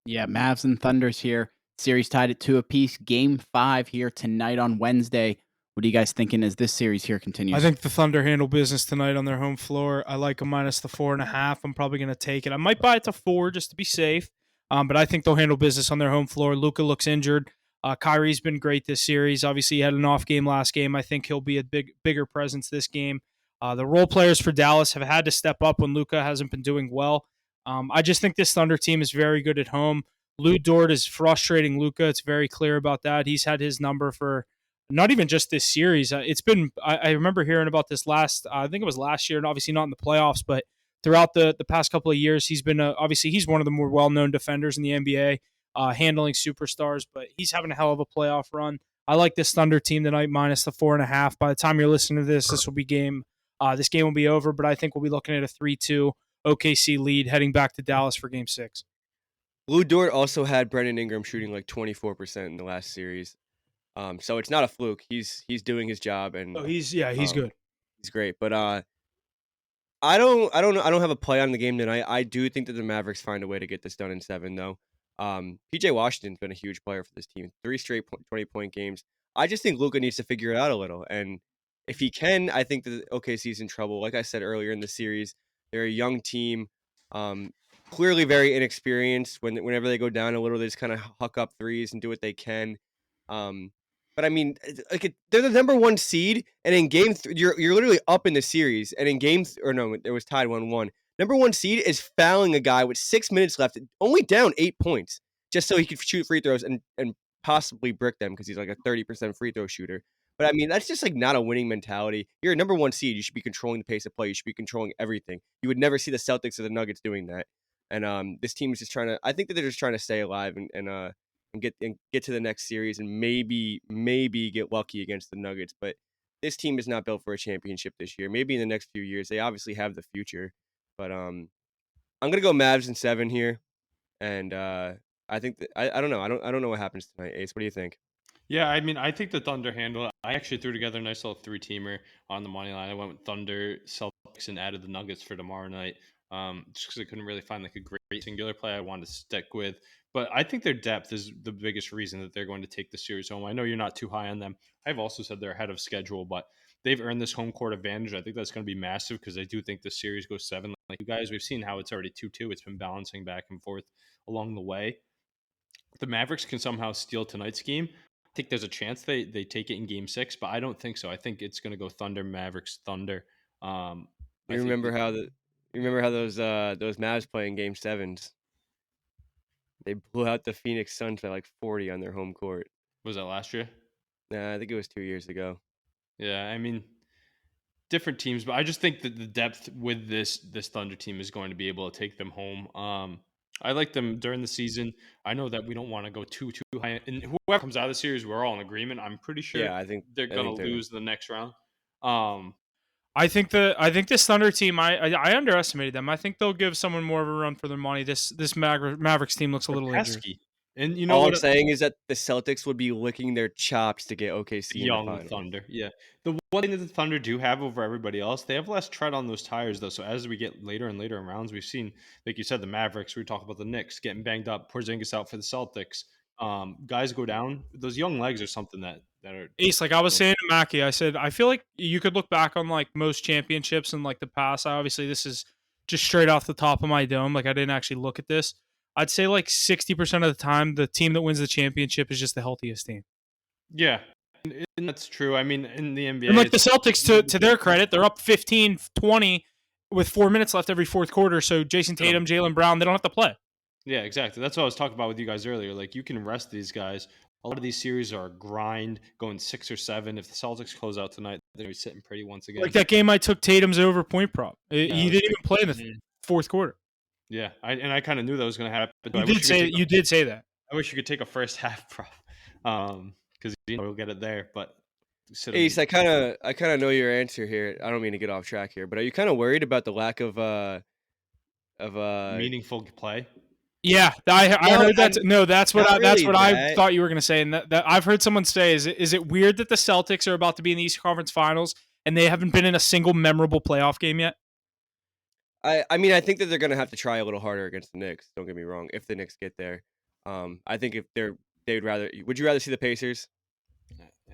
Yeah, Mavs and Thunders here. Series tied at 2 apiece. Game 5 here tonight on Wednesday. What are you guys thinking as this series here continues? I think the Thunder handle business tonight on their home floor. I like them minus the 4.5. I'm probably going to take it. I might buy it to 4 just to be safe, but I think they'll handle business on their home floor. Luka looks injured. Kyrie's been great this series. Obviously, he had an off game last game. I think he'll be a bigger presence this game. The role players for Dallas have had to step up when Luka hasn't been doing well. I just think this Thunder team is very good at home. Lou Dort is frustrating Luka. It's very clear about that. He's had his number for not even just this series. It's been, I remember hearing about this I think it was last year, and obviously not in the playoffs, but throughout the past couple of years, he's been, obviously he's one of the more well-known defenders in the NBA, handling superstars, but he's having a hell of a playoff run. I like this Thunder team tonight minus the 4.5. By the time you're listening to this, this game will be over, but I think we'll be looking at a 3-2 OKC lead heading back to Dallas for Game 6. Lou Dort also had Brandon Ingram shooting like 24% in the last series. So it's not a fluke. He's doing his job, and he's good. He's great. But I don't have a play on the game tonight. I do think that the Mavericks find a way to get this done in 7 though. PJ Washington's been a huge player for this team. 3 straight 20-point games. I just think Luka needs to figure it out a little, and if he can, I think that OKC's in trouble. Like I said earlier in the series, they're a young team. Clearly very inexperienced. Whenever they go down a little, they just kind of huck up threes and do what they can. But I mean, they're the number 1 seed, and in game you're literally up in the series, and in it was tied 1-1. Number 1 seed is fouling a guy with 6 minutes left, only down 8 points, just so he could shoot free throws and possibly brick them because he's like a 30% free throw shooter. But I mean, that's just like not a winning mentality. You're a number 1 seed. You should be controlling the pace of play. You should be controlling everything. You would never see the Celtics or the Nuggets doing that. And this team is just trying to. I think that they're just trying to stay alive and get to the next series and maybe get lucky against the Nuggets. But this team is not built for a championship this year. Maybe in the next few years, they obviously have the future. But I'm gonna go Mavs in 7 here, and I think that I don't know. I don't know what happens tonight. Ace, what do you think? Yeah, I mean, I think the Thunder handle it. I actually threw together a nice little 3-teamer on the money line. I went with Thunder, Celtics, and added the Nuggets for tomorrow night. Just because I couldn't really find like a great singular play I wanted to stick with. But I think their depth is the biggest reason that they're going to take the series home. I know you're not too high on them. I've also said they're ahead of schedule, but they've earned this home court advantage. I think that's going to be massive because I do think the series goes 7. Like you guys, we've seen how it's already 2-2. It's been balancing back and forth along the way. The Mavericks can somehow steal tonight's game. I think there's a chance they take it in Game 6, but I don't think so. I think it's going to go Thunder, Mavericks, Thunder. I You think remember how those Mavs play in Game 7s? They blew out the Phoenix Suns by like 40 on their home court. was that last year? Nah, I think it was 2 years ago. Yeah, I mean different teams, but I just think that the depth with this Thunder team is going to be able to take them home. I like them during the season. I know that we don't want to go too high, and whoever comes out of the series, we're all in agreement. I'm pretty sure Yeah, I think they're going to they're lose the next round. Um, I think this Thunder team, I underestimated them. I think they'll give someone more of a run for their money. This Mavericks team looks a they're little injured. pesky, and you know all what? I'm saying is that the Celtics would be licking their chops to get OKC in the Young finals. Thunder, yeah. The one thing that the Thunder do have over everybody else, they have less tread on those tires, though. So as we get later and later in rounds, we've seen, like you said, the Mavericks. We talk about the Knicks getting banged up. Porzingis out for the Celtics. Guys go down. Those young legs are something that are. Ace, like I was saying to Mackie, I said I feel like you could look back on like most championships in like the past. Obviously, this is just straight off the top of my dome. Like I didn't actually look at this. I'd say like 60% of the time, the team that wins the championship is just the healthiest team. Yeah, and that's true. I mean, in the NBA, And like the Celtics, to their credit, they're up 15-20 with 4 minutes left every fourth quarter. So Jason Tatum, Jaylen Brown, they don't have to play. Yeah, exactly. That's what I was talking about with you guys earlier. Like you can rest these guys. A lot of these series are a grind, going 6 or 7. If the Celtics close out tonight, they're sitting pretty once again. Like that game, I took Tatum's over point prop. He Yeah, didn't even play in the fourth quarter. Yeah, I kind of knew that was going to happen. You did say that. I wish you could take a first half prop, because we'll get it there. But Ace, I kind of know your answer here. I don't mean to get off track here, but are you kind of worried about the lack of meaningful play. Yeah, I heard that. No, that's what I that. thought you were going to say, and that I've heard someone say is it weird that the Celtics are about to be in the Eastern Conference Finals and they haven't been in a single memorable playoff game yet? I mean, I think that they're gonna have to try a little harder against the Knicks. Don't get me wrong. If the Knicks get there, I think if they'd rather. Would you rather see the Pacers?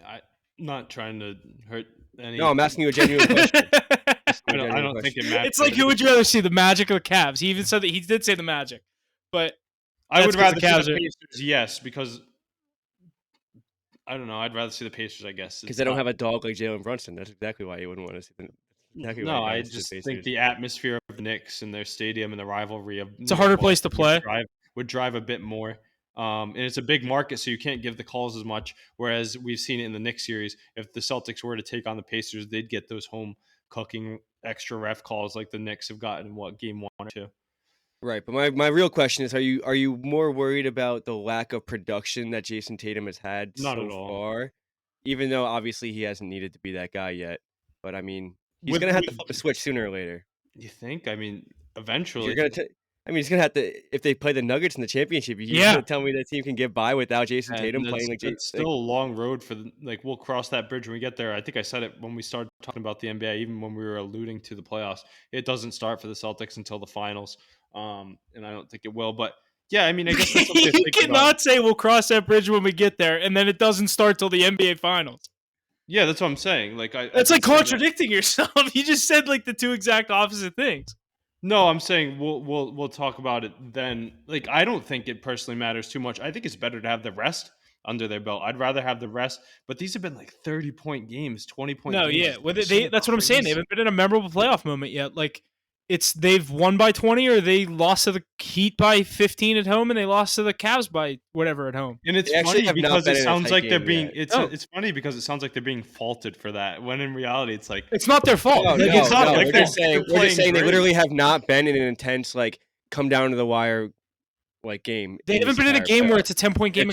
I'm not trying to hurt any. No, I'm asking you a genuine question. I don't think it matters. It's like who would you rather see, the Magic or the Cavs? He even said that he did say the Magic, but I would rather see the are... Pacers. Yes, because I don't know. I'd rather see the Pacers. I guess because they don't have a dog like Jalen Brunson. That's exactly why you wouldn't want to see them. Exactly no, I just think the atmosphere of the Knicks and their stadium and the rivalry of it's a harder place to play. Would drive a bit more. And it's a big market, so you can't give the calls as much. Whereas we've seen it in the Knicks series, if the Celtics were to take on the Pacers, they'd get those home cooking extra ref calls like the Knicks have gotten in game 1 or 2. Right, but my real question is: Are you more worried about the lack of production that Jason Tatum has had Not so at all. far, even though obviously he hasn't needed to be that guy yet? But I mean, he's gonna have to flip the switch sooner or later. You think? I mean, eventually. He's gonna have to. If they play the Nuggets in the championship, you're gonna tell me that team can get by without Jason Tatum playing like Jason. It's still a long road for we'll cross that bridge when we get there. I think I said it when we started talking about the NBA, even when we were alluding to the playoffs. It doesn't start for the Celtics until the finals, and I don't think it will. But yeah, I mean, I guess that's something to think you cannot say we'll cross that bridge when we get there, and then it doesn't start till the NBA finals. Yeah, that's what I'm saying. It's like contradicting yourself. You just said like the two exact opposite things. No, I'm saying we'll talk about it then. Like, I don't think it personally matters too much. I think it's better to have the rest under their belt. I'd rather have the rest, but these have been like 30-point games, 20-point games. No, yeah, that's what I'm saying. They haven't been in a memorable playoff moment yet. Like, they've won by 20, or they lost to the Heat by 15 at home, and they lost to the Cavs by whatever at home. And it's funny because it sounds like they're being it's funny because it sounds like they're being faulted for that, when in reality it's like it's not their fault. No, it's not. We're just saying they literally have not been in an intense come down to the wire game. They haven't been in a game where it's a 10-point game.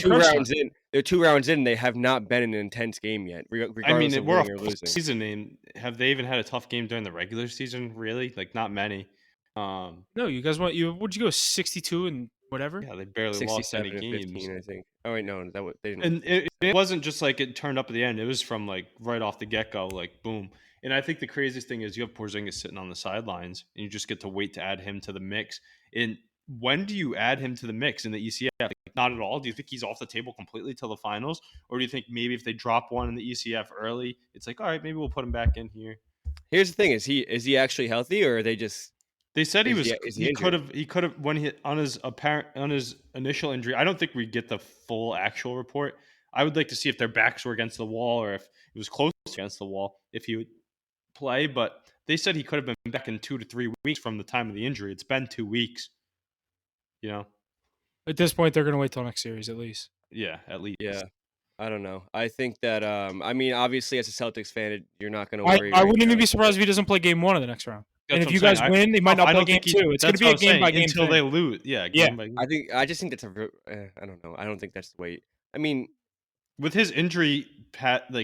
They're 2 rounds in. They have not been in an intense game yet. I mean, we're a season in. Have they even had a tough game during the regular season? Really? Like, not many. No, you guys what'd you go 62-7 whatever. Yeah, they barely lost 67 any to games. 15, I think. Oh wait, no, that was they didn't. And it wasn't just like it turned up at the end. It was from like right off the get go, like boom. And I think the craziest thing is you have Porzingis sitting on the sidelines, and you just get to wait to add him to the mix. And when do you add him to the mix in the ECF? Like, not at all. Do you think he's off the table completely till the finals, or do you think maybe if they drop one in the ECF early, it's like, all right, maybe we'll put him back in here? Here's the thing: is he actually healthy, or are they just They said is he he could injured? have when he on his initial injury. I don't think we get the full actual report. I would like to see if their backs were against the wall or if it was close against the wall if he would play. But they said he could have been back in 2 to 3 weeks from the time of the injury. It's been 2 weeks. You know, At this point, they're going to wait till next series at least. yeah, at least. Yeah, I don't know. I think that I mean, obviously, as a Celtics fan, you're not going to I worry. I Right wouldn't even now. be surprised if he doesn't play game 1 of the next round. That's And if what you I'm guys saying. win, they might not I play don't game think he. 2. It's going to That's be what a I was saying, game by game until thing. they lose. Yeah, Yeah. game by game. I just think that's I don't know. I don't think that's the way. I mean, With his injury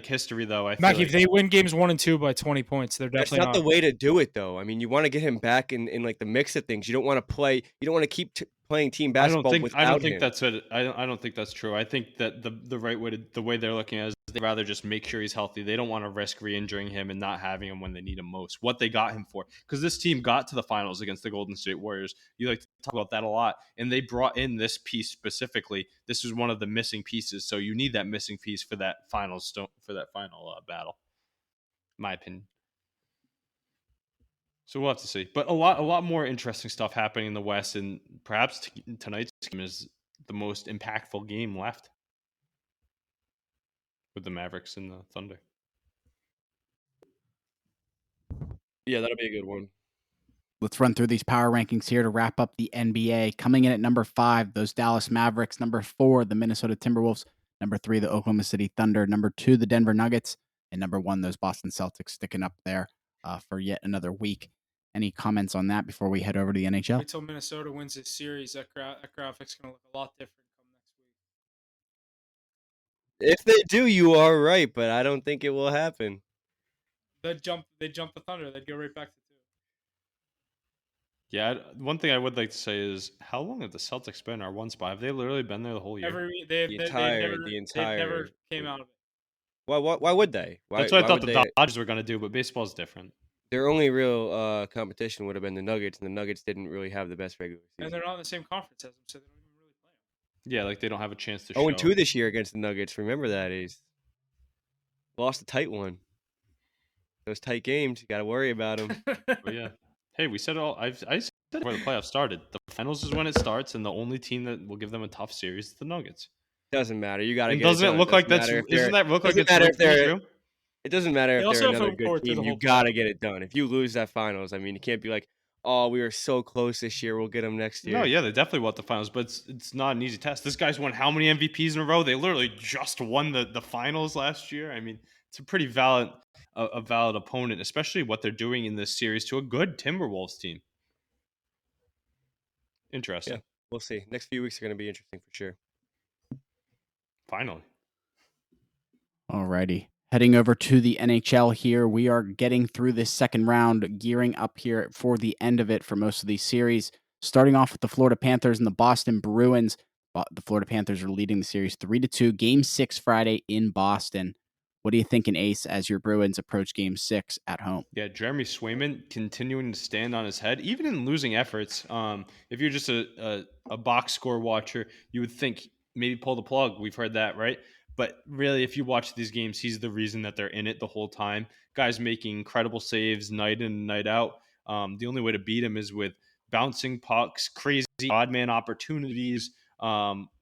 history though, I feel Mackie, like if they win games 1 and 2 by 20 points, they're that's definitely not the way to do it, though. I mean, you want to get him back in like the mix of things. You don't want to play. You don't want to keep playing team basketball I without don't think him. that's it. I don't think that's true. I think that the right way the way they're looking at it is they'd rather just make sure he's healthy. They don't want to risk re-injuring him and not having him when they need him most. What they got him for, because this team got to the finals against the Golden State Warriors. You like to talk about that a lot, and they brought in this piece specifically. This was one of the missing pieces, so you need that missing piece for that final battle. My opinion. So we'll have to see. But a lot more interesting stuff happening in the West, and perhaps tonight's game is the most impactful game left with the Mavericks and the Thunder. Yeah, that'll be a good one. Let's run through these power rankings here to wrap up the NBA. Coming in at number 5, those Dallas Mavericks. Number 4, the Minnesota Timberwolves. Number 3, the Oklahoma City Thunder. Number 2, the Denver Nuggets. And number 1, those Boston Celtics sticking up there for yet another week. Any comments on that before we head over to the NHL? Wait till Minnesota wins this series. That graphic's going to look a lot different come next week. If they do, you are right, but I don't think it will happen. They'd jump the Thunder. They'd go right back to 2. Yeah, one thing I would like to say is how long have the Celtics been our 1 spot? Have they literally been there the whole year? They The never entire came out of it. Why would they? That's what I thought would the they? Dodgers were going to do, but baseball's different. Their only real competition would have been the Nuggets, and the Nuggets didn't really have the best regular And season. they're not in the same conference as them, so they don't even really play them. Yeah, like they don't have a chance to 0-2 this year against the Nuggets. Remember that, Ace. Lost a tight one. Those tight games, you got to worry about them. But yeah. Hey, we said it all. I said before the playoffs started. The finals is when it starts, and the only team that will give them a tough series is the Nuggets. Doesn't matter. You got to And get. doesn't it look like that's? Isn't that look like it's true? It doesn't matter They if also they're have another home good court through team. the You whole got to playoffs. get it done. If you lose that finals, I mean, you can't be like, "Oh, we were so close this year. We'll get them next year." No, yeah, they definitely want the finals, but it's not an easy test. This guy's won how many MVPs in a row? They literally just won the finals last year. I mean, it's a pretty valid opponent, especially what they're doing in this series to a good Timberwolves team. Interesting. Yeah, we'll see. Next few weeks are going to be interesting for sure. Finally. Alrighty. Heading over to the NHL here. We are getting through this second round, gearing up here for the end of it for most of these series. Starting off with the Florida Panthers and the Boston Bruins. The Florida Panthers are leading the series 3-2. Game 6 Friday in Boston. What are you thinking, Ace, as your Bruins approach Game 6 at home? Yeah, Jeremy Swayman continuing to stand on his head, even in losing efforts. If you're just a box score watcher, you would think maybe pull the plug. We've heard that, right? But really, if you watch these games, he's the reason that they're in it the whole time. Guys making incredible saves night in and night out. The only way to beat him is with bouncing pucks, crazy odd man opportunities,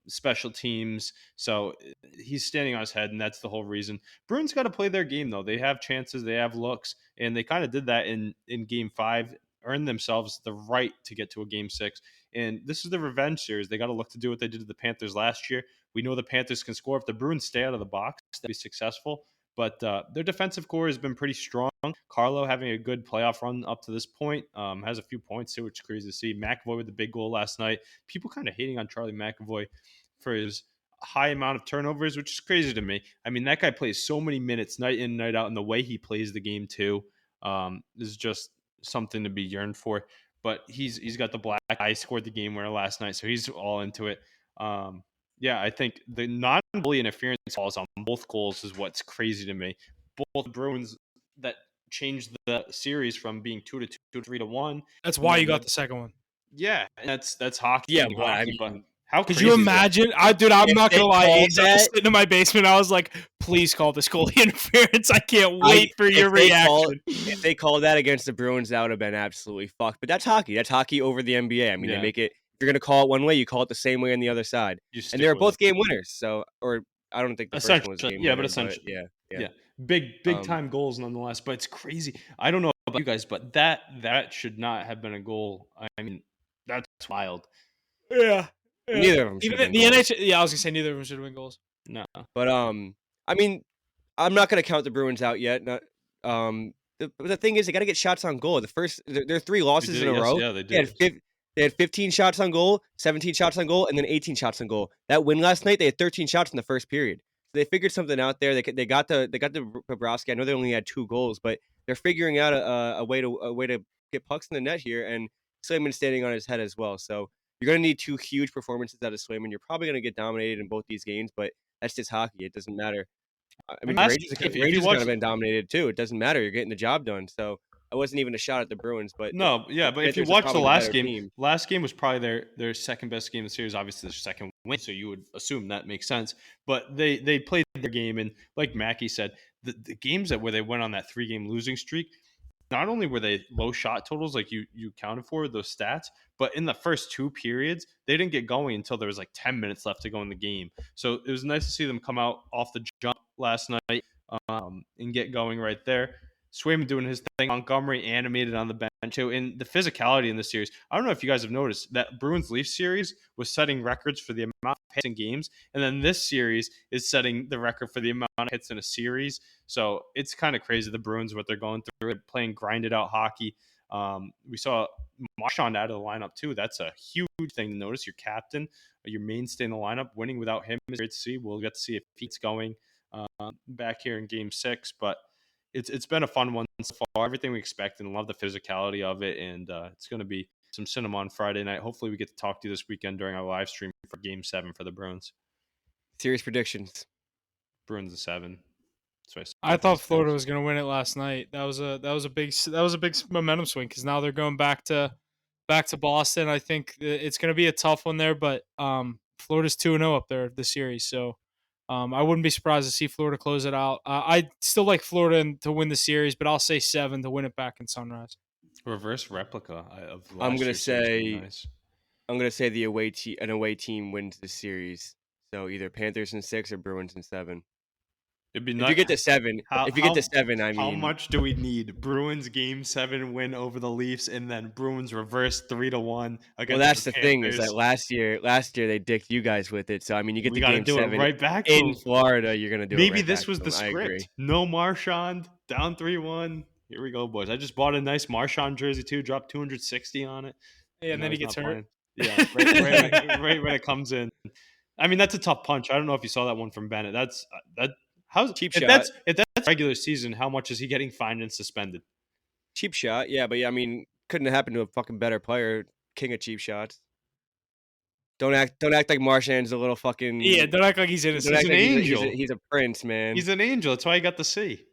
special teams. So he's standing on his head, and that's the whole reason. Bruins got to play their game, though. They have chances, they have looks, and they kind of did that in Game 5, earned themselves the right to get to a Game 6. And this is the revenge series. They got to look to do what they did to the Panthers last year. We know the Panthers can score. If the Bruins stay out of the box, they'll be successful. But their defensive core has been pretty strong. Carlo having a good playoff run up to this point, has a few points too, which is crazy to see. McAvoy with the big goal last night. People kind of hating on Charlie McAvoy for his high amount of turnovers, which is crazy to me. I mean, that guy plays so many minutes night in, night out, and the way he plays the game too is just something to be yearned for. But he's got the black eye I scored the game winner last night, so he's all into it. Yeah, I think the non-goalie interference calls on both goals is what's crazy to me. Both Bruins that changed the series from being 2-2 to 3-1. That's And why you then got the second one. yeah, that's hockey. Yeah, being but I hockey, but mean, how Could crazy you is that? imagine? Dude, I'm If not they gonna lie. called Ace, I was that- sitting in my basement. I was like, "Please call this goalie interference." I can't wait for your reaction. If they called that against the Bruins, that would have been absolutely fucked. But that's hockey. That's hockey over the NBA. I mean, Yeah. they make it. If you're gonna call it one way, you call it the same way on the other side. You And stick they were with both it. game winners. So, or I don't think the first one was a Essentially, game yeah, winner. but essentially, yeah. yeah, big Um, time goals nonetheless. But it's crazy. I don't know about you guys, but that should not have been a goal. I mean, that's wild. Yeah. Neither of them should Even have the been goals. NHL. Yeah, I was gonna say neither of them should have been goals. No, But I mean, I'm not gonna count the Bruins out yet. Not the thing is, they got to get shots on goal. Their 3 losses did in it a row. yeah, they did. They had 15 shots on goal, 17 shots on goal, and then 18 shots on goal. That win last night, they had 13 shots in the first period. So they figured something out there. They got the Bobrovsky. I know they only had 2 goals, but they're figuring out a way to get pucks in the net here. And Swayman's standing on his head as well. So you're going to need 2 huge performances out of Swayman. You're probably going to get dominated in both these games, but that's just hockey. It doesn't matter. I mean, the Rangers if you Rangers watch- have been dominated too. It doesn't matter. You're getting the job done. So it wasn't even a shot at the Bruins, but no, yeah. But if you Panthers are watch the probably last better game, team. last game was probably their second best game of the series. Obviously, their second win, so you would assume that makes sense. But they played their game, and like Mackie said, the games where they went on that 3-game losing streak, not only were they low shot totals like you counted for those stats, but in the first 2 periods, they didn't get going until there was like 10 minutes left to go in the game. So it was nice to see them come out off the jump last night and get going right there. Swayman doing his thing. Montgomery animated on the bench too. And the physicality in the series. I don't know if you guys have noticed that Bruins Leafs series was setting records for the amount of hits in games, and then this series is setting the record for the amount of hits in a series. So it's kind of crazy the Bruins what they're going through, playing grinded out hockey. We saw Marchand out of the lineup too. That's a huge thing to notice. Your captain, your mainstay in the lineup, winning without him is great to see. We'll get to see if Pete's going back here in Game 6, but it's been a fun one so far. Everything we expect, and love the physicality of it. And it's going to be some cinema on Friday night. Hopefully, we get to talk to you this weekend during our live stream for Game 7 for the Bruins. Series predictions. Bruins 7. I thought Florida was going to win it last night. That was a big momentum swing because now they're going back to Boston. I think it's going to be a tough one there, but Florida's 2-0 up there this series, so I wouldn't be surprised to see Florida close it out. I still like Florida to win the series, but I'll say 7 to win it back in Sunrise. Reverse replica of last I'm gonna year's series would be say nice. I'm gonna say an away team wins the series. So either Panthers in 6 or Bruins in 7. It'd be If nice. you get to 7, I mean, how much do we need? Bruins Game 7 win over the Leafs, and then Bruins reverse 3-1 against. Well, that's the thing Panthers. is that last year they dicked you guys with it. So I mean, you get We to gotta Game do 7 it right back to in them. Florida. You're gonna do it. Maybe right this back was to the them. I agree. script. No Marchand, down 3-1. Here we go, boys. I just bought a nice Marchand jersey too. Dropped 260 on it. Yeah, and then he he's gets not hurt. playing. Yeah, right when it comes in. I mean, that's a tough punch. I don't know if you saw that one from Bennett. That's how's Cheap if shot. If that's regular season, how much is he getting fined and suspended? Cheap shot, yeah, but yeah, I mean, couldn't have happened to a fucking better player. King of cheap shots. Don't act like Marchand's a little fucking. Yeah, don't act like he's innocent. Don't act He's an like angel. He's a prince, man. He's an angel. That's why I got to see.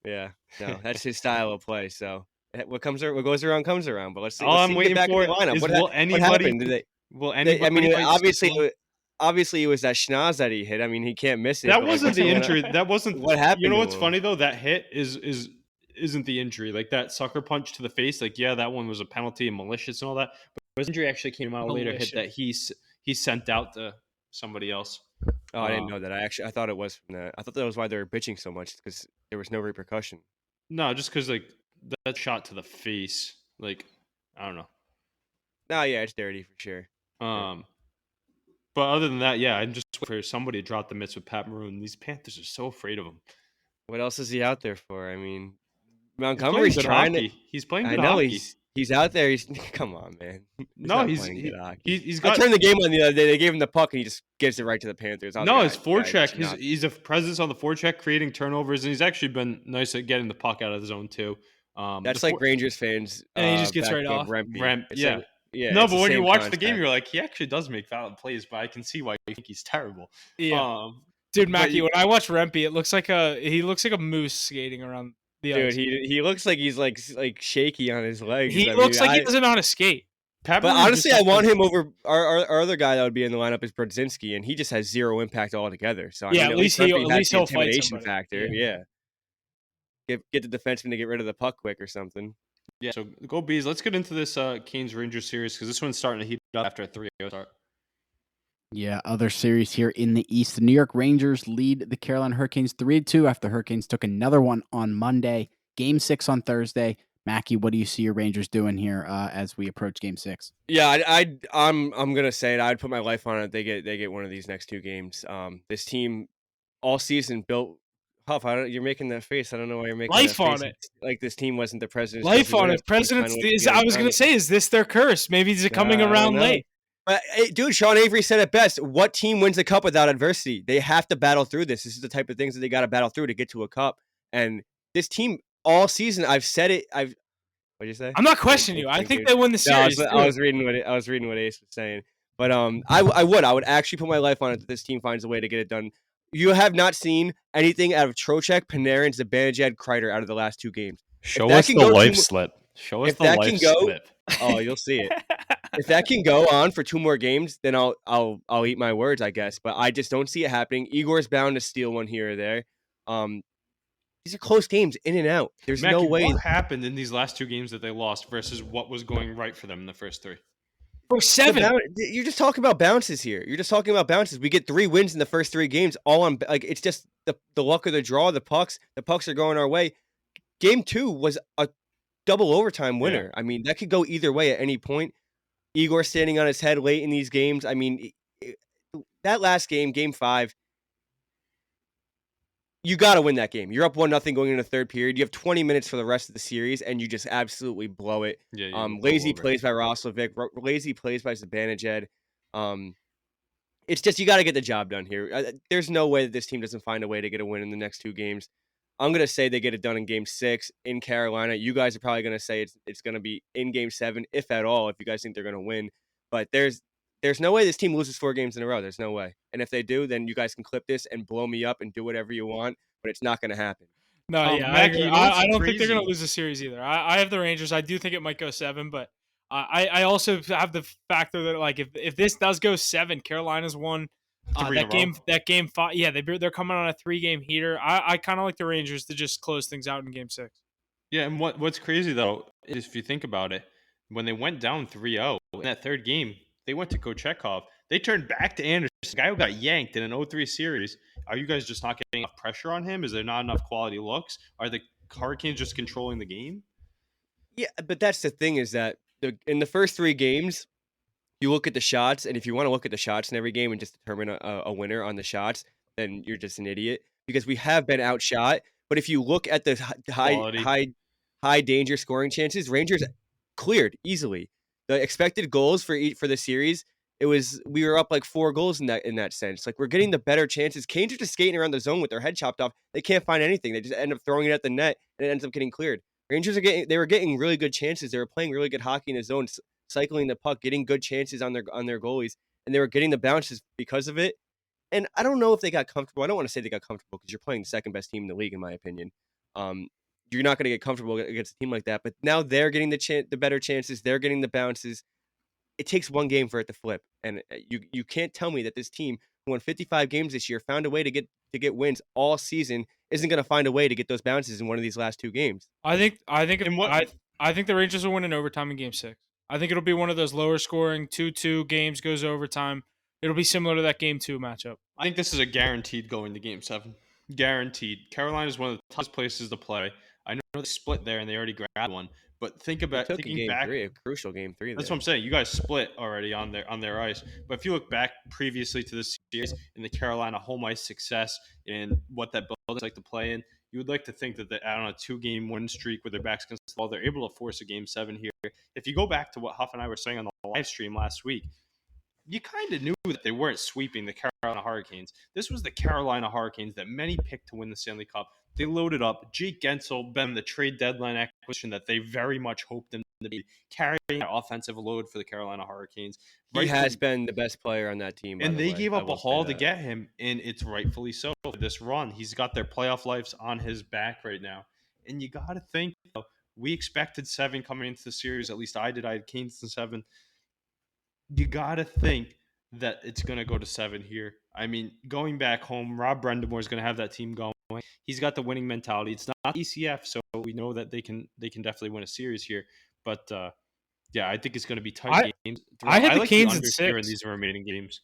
Yeah, no, that's his style of play. So what goes around comes around. But let's see. All let's I'm see him waiting get back for in the lineup. is What will happened? anybody? Will I anybody? mean, fight obviously, it was that schnoz that he hit. I mean, he can't miss it. that but, wasn't what's the going on? injury. That wasn't What happened You know to what's him? funny though? That hit isn't the injury. Like that sucker punch to the face. Like yeah, that one was a penalty and malicious and all that. But his injury actually came out later. Hit that he sent out to somebody else. Oh, I didn't know that. I thought it was from that. I thought that was why they were bitching so much because there was no repercussion. No, just because like that shot to the face. Like I don't know. No, yeah, it's dirty for sure. But other than that, yeah, I'm just waiting for somebody to drop the mitts with Pat Maroon. These Panthers are so afraid of him. What else is he out there for? I mean, He's playing Montgomery's good trying hockey. to. He's playing I good know hockey. he's out there. Come on, man. He's He's I got turned the game on the other day. They gave him the puck and he just gives it right to the Panthers. I was no, like, his "Ah, guy forecheck. should not-" He's a presence on the forecheck, creating turnovers, and he's actually been nice at getting the puck out of the zone too. That's like Rangers fans. And he just gets back right above off. Rempe. Ramp, It's yeah. like- Yeah, No, it's but the when you same watch the game, concept. you're like, he actually does make valid plays, but I can see why you think he's terrible. Yeah. Um, Dude, but Mackie, when I watch Rempe, he looks like a moose skating around the Dude, ice. he looks like he's like shaky on his legs. He I mean, looks like he doesn't know how to skate. but Pavlou just honestly, I has want to- him over our other guy that would be in the lineup is Brodzinski, and he just has zero impact altogether. So I Yeah, mean, at least at Rempe has least the he'll fight intimidation somebody. factor. Yeah. Yeah, get the defenseman to get rid of the puck quick or something. Yeah, so go Bees. Let's get into this Canes Rangers series because this one's starting to heat up after a 3-0 start. Yeah, other series here in the East. The New York Rangers lead the Carolina Hurricanes 3-2 after the Hurricanes took another one on Monday. Game 6 on Thursday. Mackie, what do you see your Rangers doing here as we approach Game 6? Yeah, I'm gonna say it. I'd put my life on it. They get one of these next two games. This team all season built. Huff, you're making that face. I don't know why you're making Life that face. on it. It's like this team wasn't the President's Life Trophy on winner. it. President's. Finally I was going to say, is this their curse? Maybe is it coming I don't around know. late? But hey, dude, Sean Avery said it best. What team wins the cup without adversity? They have to battle through this. This is the type of things that they got to battle through to get to a cup. And this team all season, I've said it. What'd you say? I'm not questioning you. I think they win the No, series. I was reading what Ace was saying. But I would actually put my life on it that this team finds a way to get it done. You have not seen anything out of Trocheck, Panarin, Zibanejad, Kreider out of the last two games. Show that us can the go life two- slip. Show us if the that life can go- slip. Oh, you'll see it. If that can go on for two more games, then I'll eat my words, I guess. But I just don't see it happening. Igor's bound to steal one here or there. These are close games, in and out. There's no Mackie, way. what happened in these last two games that they lost versus what was going right for them in the first three? For 7. You're just talking about bounces here. You're just talking about bounces. We get 3 wins in the first 3 games, all on like it's just the luck of the draw. The pucks are going our way. Game 2 was a double overtime winner. I mean, that could go either way at any point. Igor standing on his head late in these games. I mean, that last game, Game 5, you got to win that game. You're up 1-0 going into the third period. You have 20 minutes for the rest of the series, and you just absolutely blow it. Yeah, Lazy plays by Roslovic, lazy plays by Zibanejad. It's just you got to get the job done here. There's no way that this team doesn't find a way to get a win in the next 2 games. I'm going to say they get it done in Game 6 in Carolina. You guys are probably going to say it's going to be in Game 7, if at all, if you guys think they're going to win. But there's no way this team loses 4 games in a row. There's no way. And if they do, then you guys can clip this and blow me up and do whatever you want, but it's not going to happen. No, yeah, Mackie, you know what's I don't think they're going to crazy? lose the series either. I have the Rangers. I do think it might go 7, but I also have the factor that like if this does go 7, Carolina's won 3 in a row. that game 5. Yeah, they're coming on a 3-game heater. I kind of like the Rangers to just close things out in Game 6. Yeah, and what's crazy though is if you think about it, when they went down 3-0 in that third game, they went to Kochetkov. They turned back to Anderson, the guy who got yanked in an 0-3 series. Are you guys just not getting enough pressure on him? Is there not enough quality looks? Are the Hurricanes just controlling the game? Yeah, but that's the thing is that in the first 3 games, you look at the shots, and if you want to look at the shots in every game and just determine a winner on the shots, then you're just an idiot because we have been outshot. But if you look at the Quality. high danger scoring chances, Rangers cleared easily. The expected goals for the series, we were up like 4 goals in that sense. Like we're getting the better chances. Canes are just skating around the zone with their head chopped off. They can't find anything. They just end up throwing it at the net, and it ends up getting cleared. Rangers were getting really good chances. They were playing really good hockey in the zone, cycling the puck, getting good chances on their goalies, and they were getting the bounces because of it. And I don't know if they got comfortable. I don't want to say they got comfortable because you're playing the second best team in the league, in my opinion. You're not going to get comfortable against a team like that. But now they're getting the better chances. They're getting the bounces. It takes 1 game for it to flip, and you can't tell me that this team who won 55 games this year found a way to get wins all season isn't going to find a way to get those bounces in one of these last 2 games. I think And what- I think the Rangers will win in overtime in Game 6. I think it'll be one of those lower scoring 2-2 games goes overtime. It'll be similar to that Game 2 matchup. I think this is a guaranteed going to Game 7. Guaranteed. Carolina is one of the toughest places to play. I know they split there and they already grabbed one, but think about Took a thinking game back. 3, a crucial game 3. That's there. what I'm saying. You guys split already on their ice. But if you look back previously to this series in the Carolina home ice success and what that building's like to play in, you would like to think that on a 2-game win streak with their backs against the wall, they're able to force a Game 7 here. If you go back to what Huff and I were saying on the live stream last week, you kind of knew that they weren't sweeping the Carolina Hurricanes. This was the Carolina Hurricanes that many picked to win the Stanley Cup. They loaded up. Jake Gensel, been the trade deadline acquisition that they very much hoped them to be carrying that offensive load for the Carolina Hurricanes. He has been the best player on that team, by and the they way. gave I up a will say haul to that. get him, and it's rightfully so for this run. He's got their playoff lives on his back right now. And you got to think, we expected 7 coming into the series. At least I did. I had Canes in 7. You got to think that it's going to go to 7 here. I mean, going back home, Rob Brendamore is going to have that team going. He's got the winning mentality. It's not ECF, so we know that they can definitely win a series here. But yeah, I think it's going to be tight games. I had the like Canes the at under here in 6. these remaining games.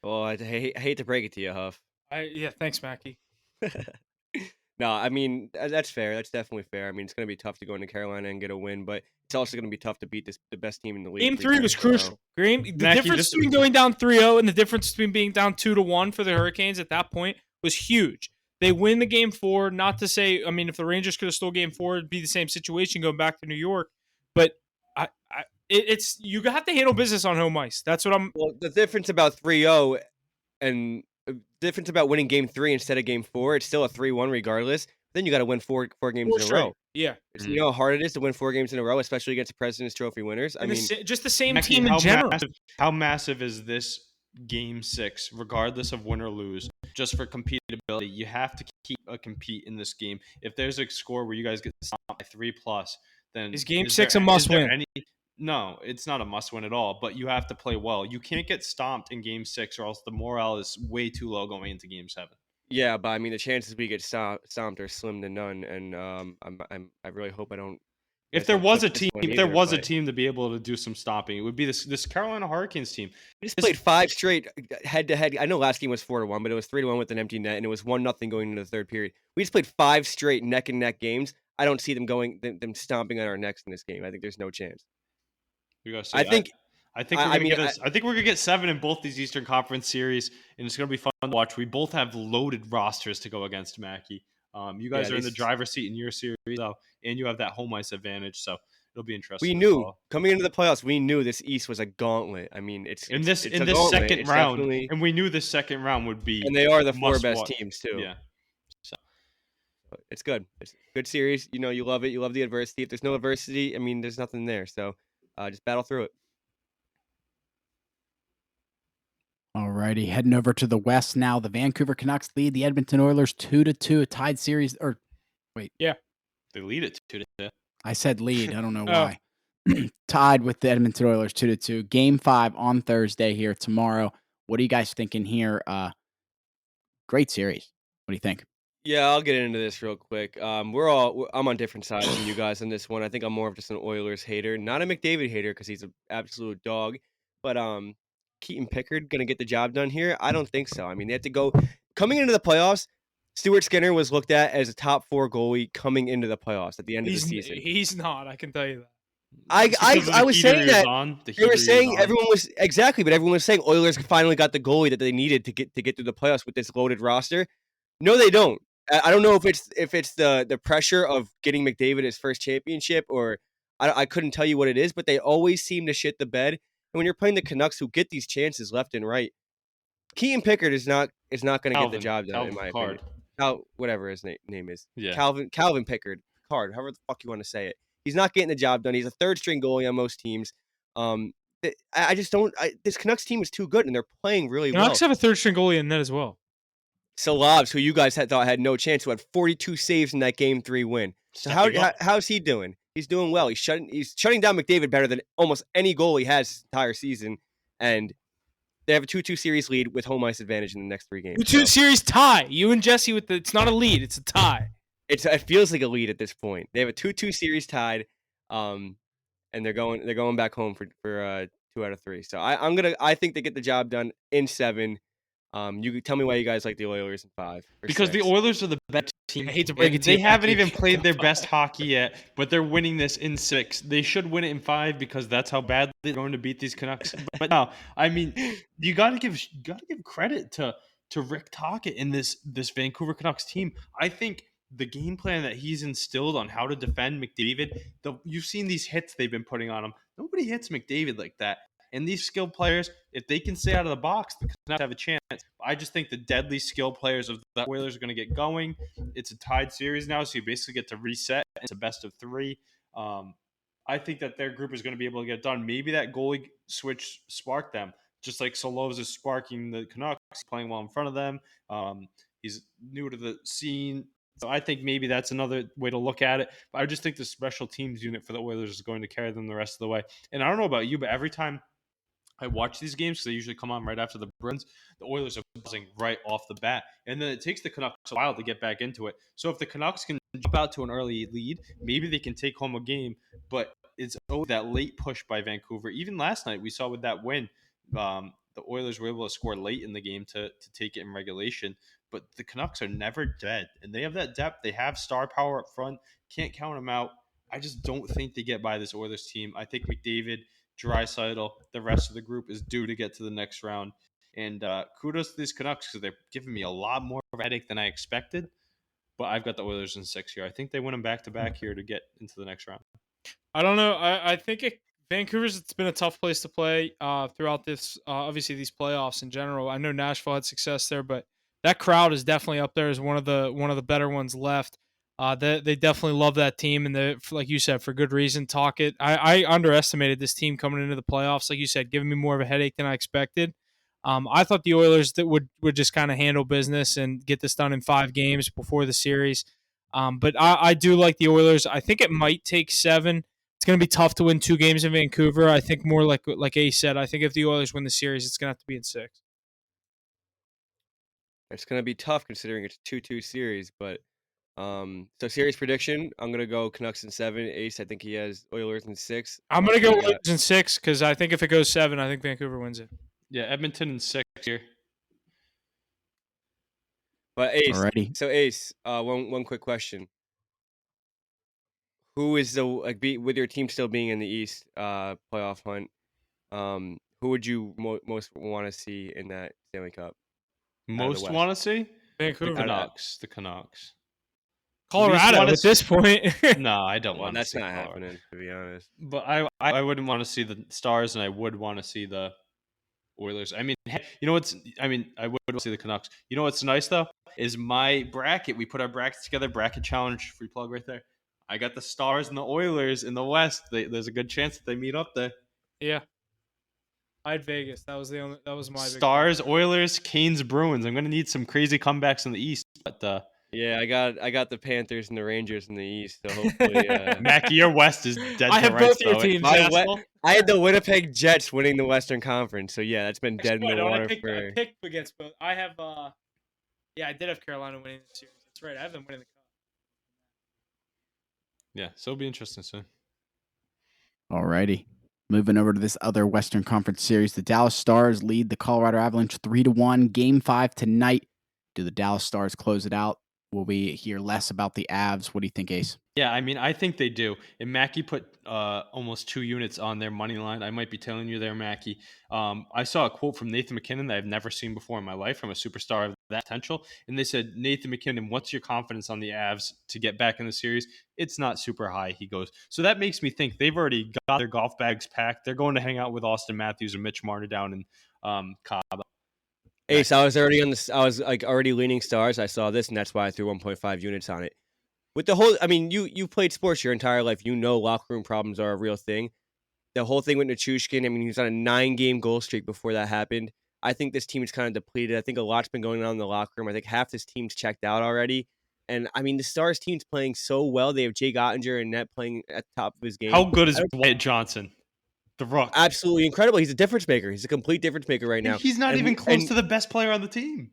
Well, I hate to break it to you, Huff. Yeah, thanks, Mackie. No, I mean, that's fair. That's definitely fair. I mean, it's going to be tough to go into Carolina and get a win, but it's also going to be tough to beat the best team in the league. Game 3 was crucial. The Mackie, difference between going down 3-0 and the difference between being down 2-1 for the Hurricanes at that point was huge. They win the game 4. Not to say, I mean, if the Rangers could have stole game 4, it'd be the same situation going back to New York. But it's you have to handle business on home ice. That's what I'm. Well, the difference about 3-0 and difference about winning game 3 instead of game 4, it's still a 3-1 regardless. Then you got to win four games in a row. Yeah. You know how hard it is to win 4 games in a row, especially against President's Trophy winners. I mean, just the same Mackie, team in general. How massive is this game 6, regardless of win or lose, just for competability? You have to compete in this game. If there's a score where you guys get stopped by 3+, then is game 6 a must win? No, it's not a must win at all, but you have to play well. You can't get stomped in game 6 or else the morale is way too low going into game 7. Yeah, but I mean, the chances we get stomped are slim to none, and I really hope I don't. If there was a team to be able to do some stopping, it would be this Carolina Hurricanes team. We just played 5 straight head-to-head. I know last game was 4-1, but it was 3-1 with an empty net, and it was 1-0 going into the third period. We just played 5 straight neck-and-neck games. I don't see them stomping on our necks in this game. I think there's no chance. We gotta see. I think we're gonna get 7 in both these Eastern Conference series, and it's gonna be fun to watch. We both have loaded rosters to go against, Mackie. You guys are in the driver's seat in your series, and you have that home ice advantage, so it'll be interesting. We knew coming into the playoffs, we knew this East was a gauntlet. I mean, it's this second round, and we knew this second round would be. And they are the 4 best teams too. Yeah, so it's good. It's a good series. You know, you love it. You love the adversity. If there's no adversity, I mean, there's nothing there. So just battle through it. Alrighty, heading over to the West now. The Vancouver Canucks lead the Edmonton Oilers 2-2, a tied series. Or wait, yeah, they lead it 2-2. I said lead. I don't know why. Tied with the Edmonton Oilers 2-2. Game 5 on Thursday here tomorrow. What are you guys thinking here? Great series. What do you think? Yeah, I'll get into this real quick. I'm on different sides than you guys on this one. I think I'm more of just an Oilers hater, not a McDavid hater because he's an absolute dog. But Keaton Pickard going to get the job done here? I don't think so. I mean, they have to go coming into the playoffs. Stuart Skinner was looked at as a top 4 goalie coming into the playoffs at the end of the season. He's not. I can tell you that. I was saying that they were saying everyone was exactly, but everyone was saying Oilers finally got the goalie that they needed to get through the playoffs with this loaded roster. No, they don't. I don't know if it's the pressure of getting McDavid his first championship, or I couldn't tell you what it is, but they always seem to shit the bed. And when you're playing the Canucks, who get these chances left and right, Keaton Pickard is not going to get the job done, in my opinion. Whatever his name is, yeah. Calvin Pickard, Card, however the fuck you want to say it. He's not getting the job done. He's a third string goalie on most teams. I just don't. This Canucks team is too good, and they're playing really well. Canucks have a third string goalie in net as well. Salavs, who you guys thought had no chance, who had 42 saves in that Game 3 win. So how's he doing? He's doing well. He's shutting down McDavid better than almost any goal he has this entire season, and they have a 2-2 series lead with home ice advantage in the next 3 games. 2-2 series tie. You and Jesse with it's not a lead, it's a tie. It feels like a lead at this point. They have a 2-2 series tied, and they're going back home for 2 out of 3. So I think they get the job done in 7. You can tell me why you guys like the Oilers in 5. Because 6. the Oilers are the best team. I hate to break it to They you, haven't Mackie. even played their best hockey yet, but they're winning this in 6. They should win it in 5 because that's how badly they're going to beat these Canucks. But no, I mean, you got to give credit to Rick Tocchet in this Vancouver Canucks team. I think the game plan that he's instilled on how to defend McDavid, you've seen these hits they've been putting on him. Nobody hits McDavid like that. And these skilled players, if they can stay out of the box, the Canucks have a chance. I just think the deadly skilled players of the Oilers are going to get going. It's a tied series now, so you basically get to reset. It's a best of 3. I think that their group is going to be able to get it done. Maybe that goalie switch sparked them, just like Solovs is sparking the Canucks, playing well in front of them. He's new to the scene. So I think maybe that's another way to look at it. But I just think the special teams unit for the Oilers is going to carry them the rest of the way. And I don't know about you, but every time I watch these games, because they usually come on right after the Bruins, the Oilers are buzzing right off the bat. And then it takes the Canucks a while to get back into it. So if the Canucks can jump out to an early lead, maybe they can take home a game. But it's always that late push by Vancouver. Even last night, we saw with that win, the Oilers were able to score late in the game to take it in regulation. But the Canucks are never dead. And they have that depth. They have star power up front. Can't count them out. I just don't think they get by this Oilers team. I think McDavid, Draisaitl, the rest of the group is due to get to the next round. And kudos to these Canucks because they're giving me a lot more of a headache than I expected. But I've got the Oilers in 6 here. I think they win them back to back here to get into the next round. I don't know. I think Vancouver's, it's been a tough place to play throughout this, obviously these playoffs in general. I know Nashville had success there, but that crowd is definitely up there as one of the better ones left. They definitely love that team, and they, like you said, for good reason. I underestimated this team coming into the playoffs, like you said, giving me more of a headache than I expected. I thought the Oilers that would just kind of handle business and get this done in 5 games before the series. But I do like the Oilers. I think it might take 7. It's going to be tough to win 2 games in Vancouver. I think more like Ace said. I think if the Oilers win the series, it's going to have to be in 6. It's going to be tough considering it's a 2-2 series, but so series prediction, I'm going to go Canucks in 7. Ace, I think he has Oilers in 6. I'm going to go Oilers in 6 because I think if it goes 7, I think Vancouver wins it. Yeah, Edmonton in 6 here. But Ace, Alrighty. so Ace, one quick question. Who is the with your team still being in the East playoff hunt? Who would you most want to see in that Stanley Cup? Most want to see Vancouver. The Canucks. Colorado at this point. No, I don't want to that's see not Colorado. happening, to be honest. But I wouldn't want to see the Stars, and I would want to see the Oilers. I mean, you know what's? I mean, I would want to see the Canucks. You know what's nice though is my bracket. We put our brackets together. Bracket challenge, free plug right there. I got the Stars and the Oilers in the West. There's a good chance that they meet up there. Yeah. I had Vegas. That was my Stars, Oilers, Canes, Bruins. I'm gonna need some crazy comebacks in the East, but yeah, I got the Panthers and the Rangers in the East, so hopefully Mackie, your West is dead. I have both your teams. I had the Winnipeg Jets winning the Western Conference, so yeah, that's been dead in the water I picked against both. I have I did have Carolina winning the series. That's right. I have them winning the cup. Yeah, so it'll be interesting soon. Alrighty. Moving over to this other Western Conference series, the Dallas Stars lead the Colorado Avalanche 3-1. Game 5 tonight. Do the Dallas Stars close it out? Will we hear less about the Avs? What do you think, Ace? Yeah, I mean, I think they do. And Mackey put almost 2 units on their money line. I might be telling you there, Mackey. I saw a quote from Nathan MacKinnon that I've never seen before in my life from a superstar of that potential. And they said, Nathan MacKinnon, what's your confidence on the Avs to get back in the series? It's not super high, he goes. So that makes me think they've already got their golf bags packed. They're going to hang out with Austin Matthews and Mitch Marner down in Cobb. Ace, I was already leaning Stars. I saw this, and that's why I threw 1.5 units on it. With the whole, I mean, you played sports your entire life. You know locker room problems are a real thing. The whole thing with Nichushkin, I mean, he was on a 9-game goal streak before that happened. I think this team is kind of depleted. I think a lot's been going on in the locker room. I think half this team's checked out already. And, I mean, the Stars team's playing so well. They have Jake Ottinger and net playing at the top of his game. How good is Wyatt Johnson? The Rook. Absolutely incredible. He's a difference maker. He's a complete difference maker right now. He's not even close to the best player on the team.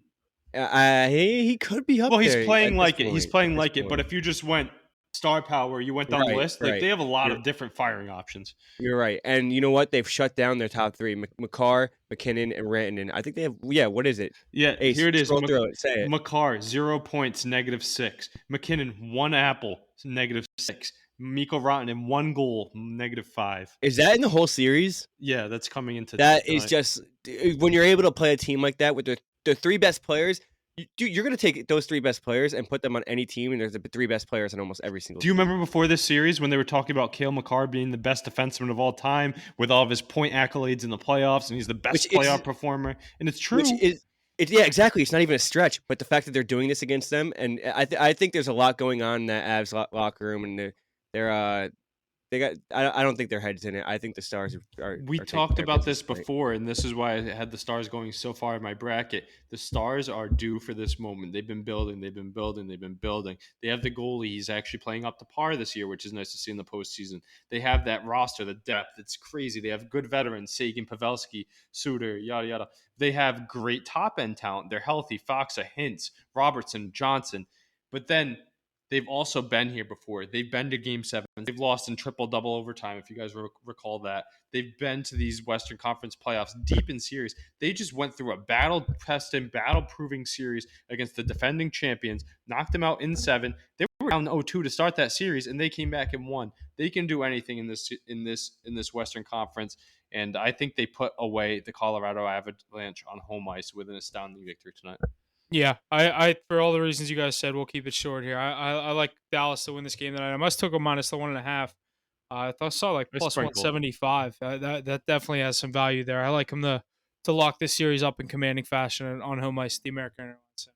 He could be up there. Well, he's playing like it. He's playing like it. But if you just went star power, you went down the list, like they have a lot of different firing options. You're right. And you know what? They've shut down their top 3, McCarr, McKinnon, and Rantanen. I think they have, what is it? Yeah, Ace, here it is. Scroll through it. Say it. McCarr, 0 points, -6. McKinnon, 1 apple, -6. Mikko Rantanen, 1 goal, -5. Is that in the whole series? Yeah, that's coming into that tonight. Is just when you're able to play a team like that with the 3 best players. You're going to take those 3 best players and put them on any team, and there's the 3 best players on almost every single team. Do you remember before this series when they were talking about Cale Makar being the best defenseman of all time with all of his point accolades in the playoffs, and he's the best playoff performer? And it's true. Yeah, exactly. It's not even a stretch, but the fact that they're doing this against them, and I think there's a lot going on in that Avs locker room, and they're I don't think their heads in it. I think the Stars We are taking talked care of about business this tonight. before, and this is why I had the Stars going so far in my bracket. The Stars are due for this moment. They've been building, they've been building, they've been building. They have the goalie. He's actually playing up to par this year, which is nice to see in the postseason. They have that roster, the depth. It's crazy. They have good veterans, Sagan, Pavelski, Suter, yada, yada. They have great top-end talent. They're healthy. Foxa, Hintz, Robertson, Johnson. But then they've also been here before. They've been to Game 7. They've lost in triple-double overtime, if you guys recall that. They've been to these Western Conference playoffs deep in series. They just went through a battle-tested, battle-proving series against the defending champions, knocked them out in 7. They were down 0-2 to start that series, and they came back and won. They can do anything in this Western Conference, and I think they put away the Colorado Avalanche on home ice with an astounding victory tonight. Yeah, I for all the reasons you guys said, we'll keep it short here. I like Dallas to win this game tonight. I must took a minus the 1.5. I saw like I plus sprinkled. 175. That definitely has some value there. I like him to lock this series up in commanding fashion on home ice, the American Airlines Center.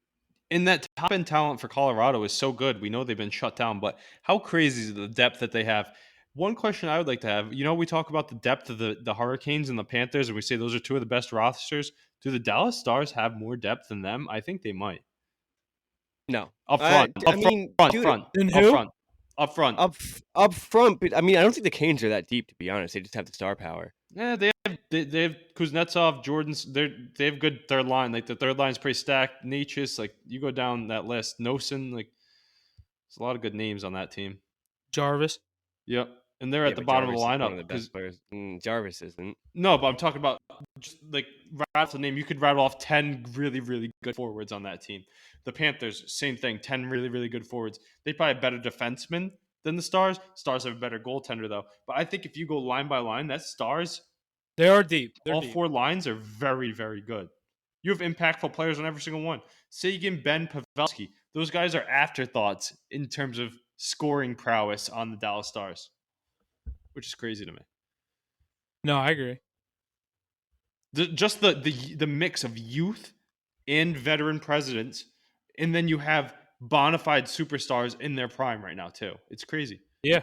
And that top end talent for Colorado is so good. We know they've been shut down, but how crazy is the depth that they have? One question I would like to have, we talk about the depth of the Hurricanes and the Panthers, and we say those are two of the best rosters. Do the Dallas Stars have more depth than them? I think they might. No, Up front, I mean, dude, And up who? front, up front. up front. But I mean, I don't think the Canes are that deep, to be honest. They just have the star power. Yeah, they have Kuznetsov, Jordan's. They have good third line. Like the third line is pretty stacked. Natchez, like you go down that list. Nosen, like there's a lot of good names on that team. Jarvis. Yep, and they're Yeah, at the but bottom Jarvis of the is one lineup of the because best players. Jarvis isn't. no, but I'm talking about just like rattle the name. You could rattle off 10 really, really good forwards on that team. The Panthers, same thing. 10 really, really good forwards. They probably have better defensemen than the Stars. Stars have a better goaltender though. But I think if you go line by line, that Stars, They are deep. They're all deep. 4 lines are very, very good. You have impactful players on every single one. Sagan, Ben, Pavelski. Those guys are afterthoughts in terms of scoring prowess on the Dallas Stars, which is crazy to me. No, I agree. Just the mix of youth and veteran presidents, and then you have bona fide superstars in their prime right now too. It's crazy. Yeah.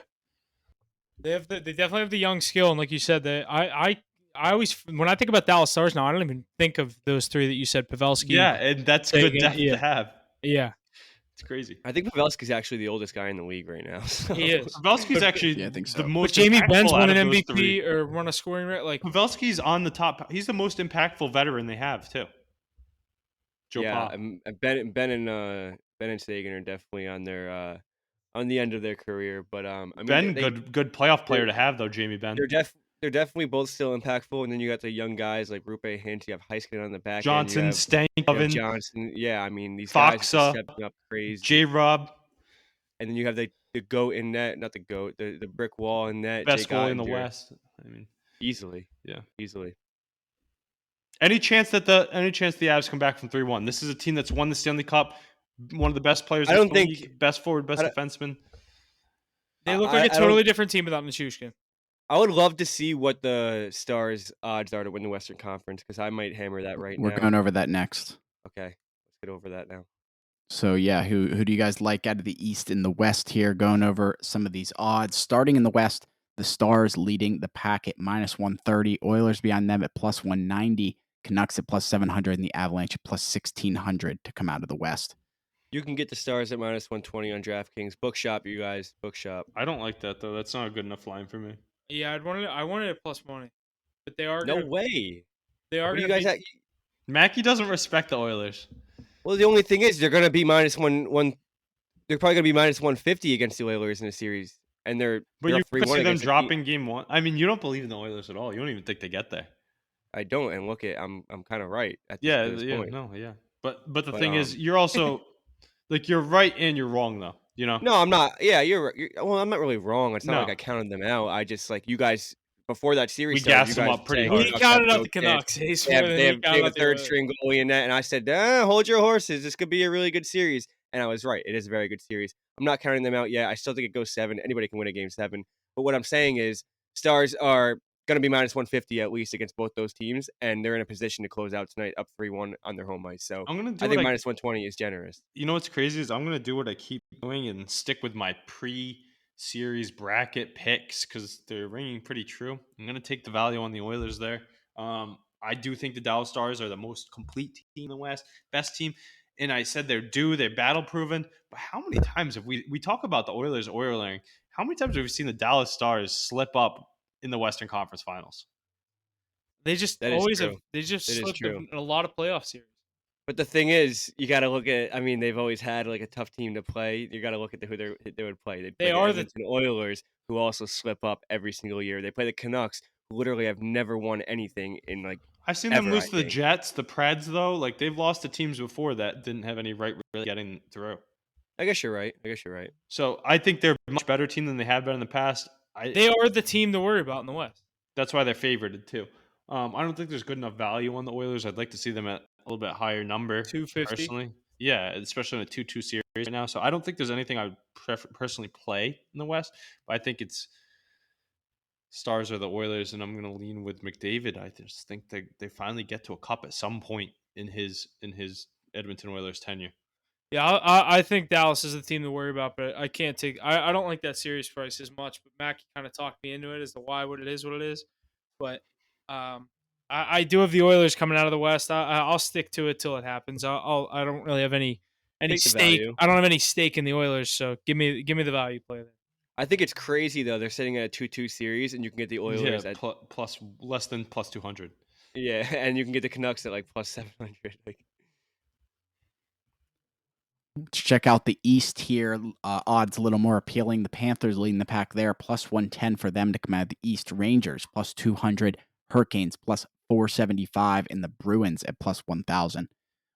They definitely have the young skill, and like you said, I always when I think about Dallas Stars now, I don't even think of those 3 that you said. Pavelski. Yeah, and that's good depth to have. Yeah. It's crazy. I think Pavelski's actually the oldest guy in the league right now. So. He is. Pavelski's actually Yeah, I think so. the But most. Jamie impactful Ben's out won of an those MVP 3. or won a scoring rate. Like Pavelski's on the top. He's the most impactful veteran they have too. Joe yeah, Pa. Ben and Sagan are definitely on their on the end of their career. But I mean, Ben, they good playoff player to have though. Jamie Ben. they're definitely both still impactful. And then you got the young guys like Rupe Hintz. You have Heiskanen on the back Johnson, end. You have Stankoven, Johnson. Yeah, I mean these guys are just Foxa, stepping up crazy. J. Rob, And then you have the goat in net, not the goat, the brick wall in net. best Jake goalie in the Ottinger. West. I mean, Easily. yeah. Easily. Any chance the Avs come back from 3-1? This is a team that's won the Stanley Cup. One of the best players. I don't in the think- league, best forward, best I don't- defenseman. they look I- like a I don't- totally different team without Nichushkin. I would love to see what the Stars' odds are to win the Western Conference because I might hammer that right We're now. going over that next. Okay, let's get over that now. So yeah, who do you guys like out of the East and the West here? Going over some of these odds. Starting in the West, the Stars leading the pack at -130. Oilers behind them at +190. Canucks at +700 and the Avalanche at +1600 to come out of the West. You can get the Stars at -120 on DraftKings. Bookshop, you guys. Bookshop. I don't like that though. That's not a good enough line for me. Yeah, I wanted it plus money, but they are No gonna, way. they are What do you gonna guys? be- Mackey doesn't respect the Oilers. Well, the only thing is they're going to be -1. They're probably going to be -150 against the Oilers in a series, and they're But up you could 3-1 see them against the dropping game 1. I mean, you don't believe in the Oilers at all. You don't even think they get there. I don't, and look at I'm kind of right at Yeah, this yeah, point. no, yeah. But the But, thing is, you're also like you're right and you're wrong though. No, I'm not. Yeah, you're right. Well, I'm not really wrong. It's not like No. I counted them out. I just like you guys before that series We started. gassed You them guys up were pretty saying, hard. He "Canucks counted have out no the chance." Canucks. He's They have, winning. they He have, they counted have a out the third Oilers. string goalie in net, and I said, hold your horses. This could be a really good series. And I was right. It is a very good series. I'm not counting them out yet. I still think it goes 7. Anybody can win a game 7. But what I'm saying is Stars are going to be -150 at least against both those teams, and they're in a position to close out tonight up 3-1 on their home ice. So I'm gonna do I think what -120 is generous. you know what's crazy is I'm gonna do what I keep doing and stick with my series bracket picks because they're ringing pretty true. I'm going to take the value on the Oilers there. I do think the Dallas Stars are the most complete team in the West, best team. And I said they're battle proven. But how many times have we talk about the Oilers oiling? How many times have we seen the Dallas Stars slip up in the Western Conference Finals? They just That is always have. true. They just It is slipped true. in a lot of playoff series. But the thing is, you got to look at. I mean, they've always had like a tough team to play. You got to look at who they would play. They play They the are the Edmonton Oilers, who also slip up every single year. They play the Canucks, who literally have never won anything in like I've seen them ever. lose I to the think. Jets, the Preds, though. Like they've lost to teams before that didn't have any right really getting through. I guess you're right. So I think they're a much better team than they have been in the past. they are the team to worry about in the West. That's why they're favored too. I don't think there's good enough value on the Oilers. I'd like to see them at a little bit higher number. 250. Personally. Yeah, especially in a 2-2 series right now. So I don't think there's anything I would personally play in the West, but I think it's Stars or the Oilers, and I'm going to lean with McDavid. I just think they finally get to a cup at some point in his Edmonton Oilers tenure. Yeah, I think Dallas is the team to worry about, but I can't take. I don't like that series price as much. But Mackie kind of talked me into it as to why what it is. But I do have the Oilers coming out of the West. I'll stick to it till it happens. I don't really have any Take the stake. value. I don't have any stake in the Oilers, so give me the value play there. I think it's crazy though. They're sitting at a 2-2 series, and you can get the Oilers at plus less than plus 200. Yeah, and you can get the Canucks at like plus 700. Like, Let's check out the East here. Odds a little more appealing. The Panthers leading the pack there, plus 110 for them to come out of the East. Rangers, plus 200. Hurricanes, plus 475. And the Bruins at plus 1,000.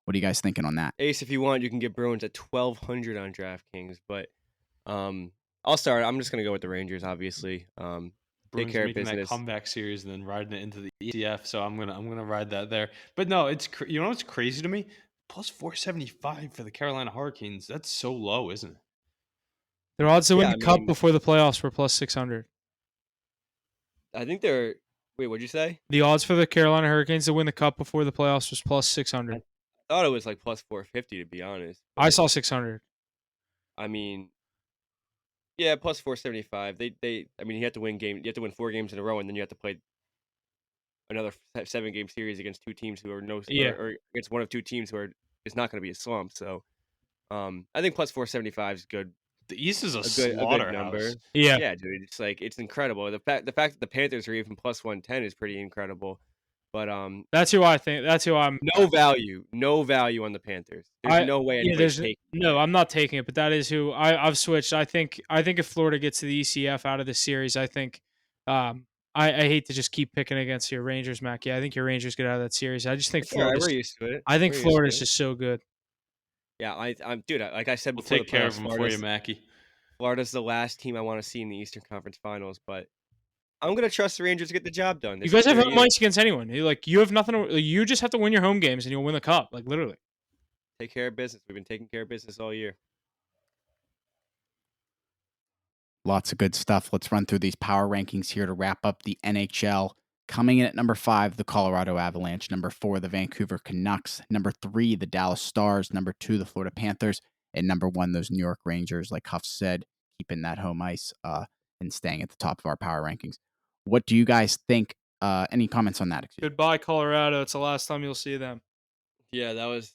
What are you guys thinking on that? Ace, if you want, you can get Bruins at 1,200 on DraftKings. But I'll start. I'm just gonna go with the Rangers, obviously. Bruins Take care of making business. that comeback series and then riding it into the ECF. So I'm gonna ride that there. But no, it's you know what's crazy to me? Plus 475 for the Carolina Hurricanes. That's so low, isn't it? Their odds to win Yeah, the I cup mean- before the playoffs were plus 600. I think they're. Wait, what'd you say? The odds for the Carolina Hurricanes to win the cup before the playoffs was plus 600. I thought it was like plus 450 to be honest. I saw 600. I mean, yeah, plus 475. They. I mean, you have to win 4 games in a row, and then you have to play another 7-game series against two teams who are or against one of two teams who are. It's not going to be a slump. So, I think plus 475 is good. The East is a good slaughterhouse. number. Yeah. Yeah, dude. It's like it's incredible. The fact that the Panthers are even plus 110 is pretty incredible. But That's who I think. That's who I'm. no value on the Panthers. There's no way anybody's taking. No, I'm not taking it, but that is who I've switched. I think if Florida gets to the ECF out of this series, I think I hate to just keep picking against your Rangers, Mac. Yeah, I think your Rangers get out of that series. I just think Florida. Florida's. We're used to it. I think We're used to Florida's it. just so good. Yeah, I'm dude. Like I said We'll before, take care of them for you, Mackie. Florida's the last team I want to see in the Eastern Conference Finals, but I'm gonna trust the Rangers to get the job done. You guys have home ice against anyone. You have nothing. You just have to win your home games, and you'll win the cup. Like literally. Take care of business. We've been taking care of business all year. Lots of good stuff. Let's run through these power rankings here to wrap up the NHL. Coming in at number 5, the Colorado Avalanche. Number 4, the Vancouver Canucks. Number 3, the Dallas Stars. Number 2, the Florida Panthers. And number 1, those New York Rangers, like Huff said, keeping that home ice and staying at the top of our power rankings. What do you guys think? Any comments on that? Goodbye, Colorado. It's the last time you'll see them. Yeah, that was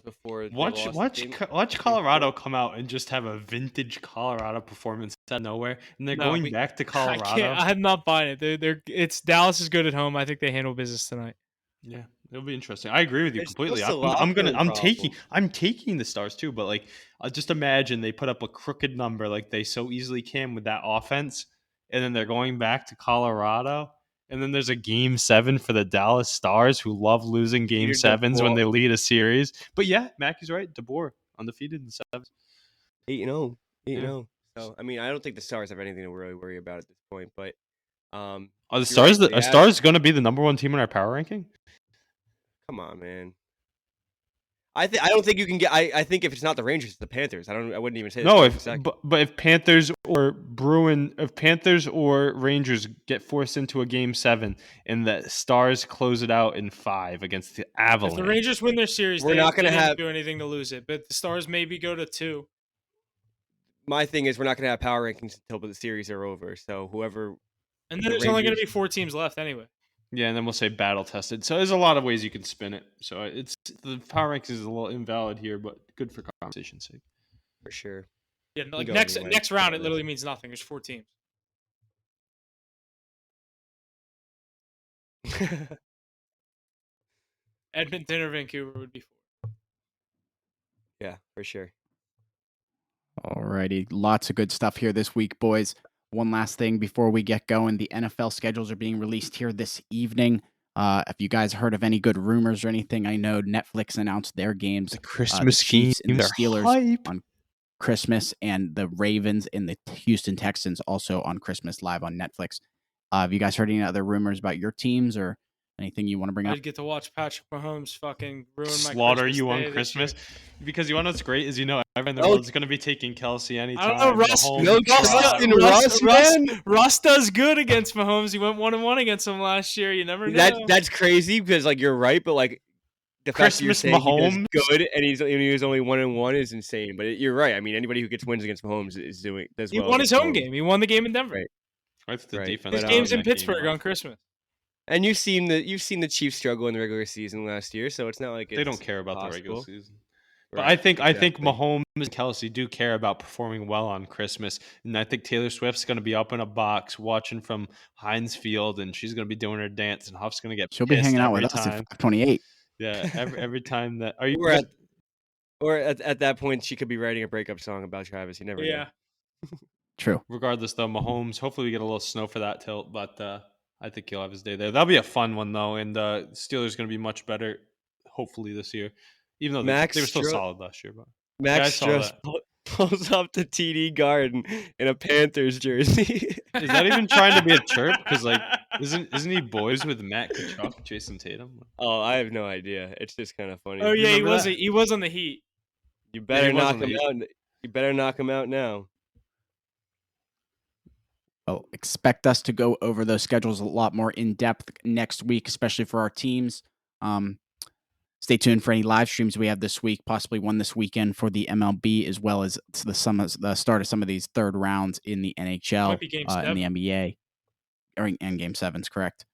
before. Watch Colorado come out and just have a vintage Colorado performance out of nowhere, and they're going back to Colorado. I'm not buying it. It's Dallas is good at home. I think they handle business tonight. Yeah, it'll be interesting. I agree with you completely. I'm taking the Stars too, but like, just imagine they put up a crooked number like they so easily can with that offense, and then they're going back to Colorado. And then there's a game 7 for the Dallas Stars, who love losing game 7s when they lead a series. But yeah, Mackie's right. DeBoer undefeated in 7s. 8-0. 8-0. So I mean, I don't think the Stars have anything to really worry about at this point. But are the Stars going to be the number 1 team in our power ranking? Come on, man. I don't think you can get. I think if it's not the Rangers, it's the Panthers. I wouldn't even say. No, but if Panthers or Rangers get forced into a game 7 and the Stars close it out in 5 against the Avalanche, if the Rangers win their series, we're not going to have do anything to lose it. But the Stars maybe go to 2. my thing is we're not going to have power rankings until the series are over. So whoever, And if then the there's only going to Rangers, be 4 teams left anyway. Yeah, and then we'll say battle tested. So there's a lot of ways you can spin it. So it's the power rankings is a little invalid here, but good for conversation's sake. for sure. Yeah, Can like go next anyway, round, to it be honest. literally means nothing. There's 4 teams. Edmonton or Vancouver would be 4. Yeah, for sure. Alrighty, lots of good stuff here this week, boys. One last thing before we get going, the NFL schedules are being released here this evening. If you guys heard of any good rumors or anything, I know Netflix announced their games, The the Christmas Chiefs and the games are Steelers hype. on Christmas, and the Ravens and the Houston Texans also on Christmas live on Netflix. Have you guys heard any other rumors about your teams or anything you want to bring up? I'd get to watch Patrick Mahomes fucking ruin my Slaughter Christmas you on day this year. Christmas because you want to know what's great is everyone in the Oh. world is going to be taking Kelsey anytime. I don't know, Russ. Mahomes, No Russ, trust in Russ, Russ, man? Russ does good against Mahomes. He went 1-1 against him last year. You never know. That's crazy because like you're right, but like the fact that you're Christmas saying he Mahomes. does good and he was only 1-1 is insane. But you're right. I mean, anybody who gets wins against Mahomes does He well. won his against home Mahomes. game. He won the game in Denver. Right. That's the Right. defense. His His But, game's in that game Pittsburgh off. on Christmas. And you've seen the Chiefs struggle in the regular season last year, so it's not like They don't care about the regular impossible. season. But Right, I think exactly. Mahomes and Kelsey do care about performing well on Christmas, and I think Taylor Swift's going to be up in a box watching from Heinz Field, and she's going to be doing her dance, and Huff's going to get She'll be pissed hanging out every with us at time. 528. Yeah, every time that are you Or at that point, she could be writing a breakup song about Travis. You never know. Yeah. True. regardless though, Mahomes. Hopefully we get a little snow for that tilt, but I think he'll have his day there. That'll be a fun one though, and Steelers going to be much better hopefully this year, even though Max they were still Stro- solid last year. But Max Yeah, I saw Strus pulls up the TD Garden in a Panthers jersey. is that even trying to be a chirp? Because like, isn't he boys with Matt Kachuk, Jason Tatum? Oh, I have no idea. It's just kind of funny. Oh yeah, he remember was. that? He was on the Heat. You better he was knock on the him Heat. out. You better knock him out now. Well, expect us to go over those schedules a lot more in depth next week, especially for our teams. Stay tuned for any live streams we have this week, possibly one this weekend for the MLB, as well as the start of some of these third rounds in the NHL Might be Game and the 7. NBA, and Game 7's correct.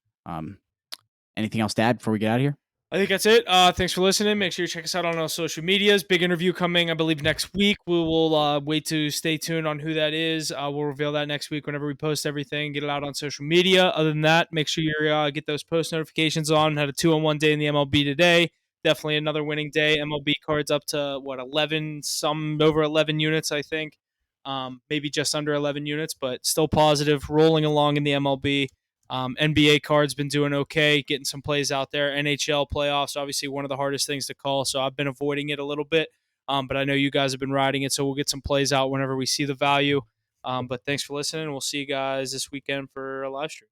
Anything else to add before we get out of here? I think that's it. Thanks for listening. Make sure you check us out on our social medias. Big interview coming, I believe, next week. We will wait to stay tuned on who that is. We'll reveal that next week whenever we post everything, get it out on social media. Other than that, make sure you get those post notifications on. Had a 2-on-1 day in the MLB today. Definitely another winning day. MLB cards up to, 11, some over 11 units, I think. Maybe just under 11 units, but still positive, rolling along in the MLB. NBA cards been doing okay, getting some plays out there. NHL playoffs, obviously one of the hardest things to call, so I've been avoiding it a little bit. But I know you guys have been riding it, so we'll get some plays out whenever we see the value. But thanks for listening. We'll see you guys this weekend for a live stream.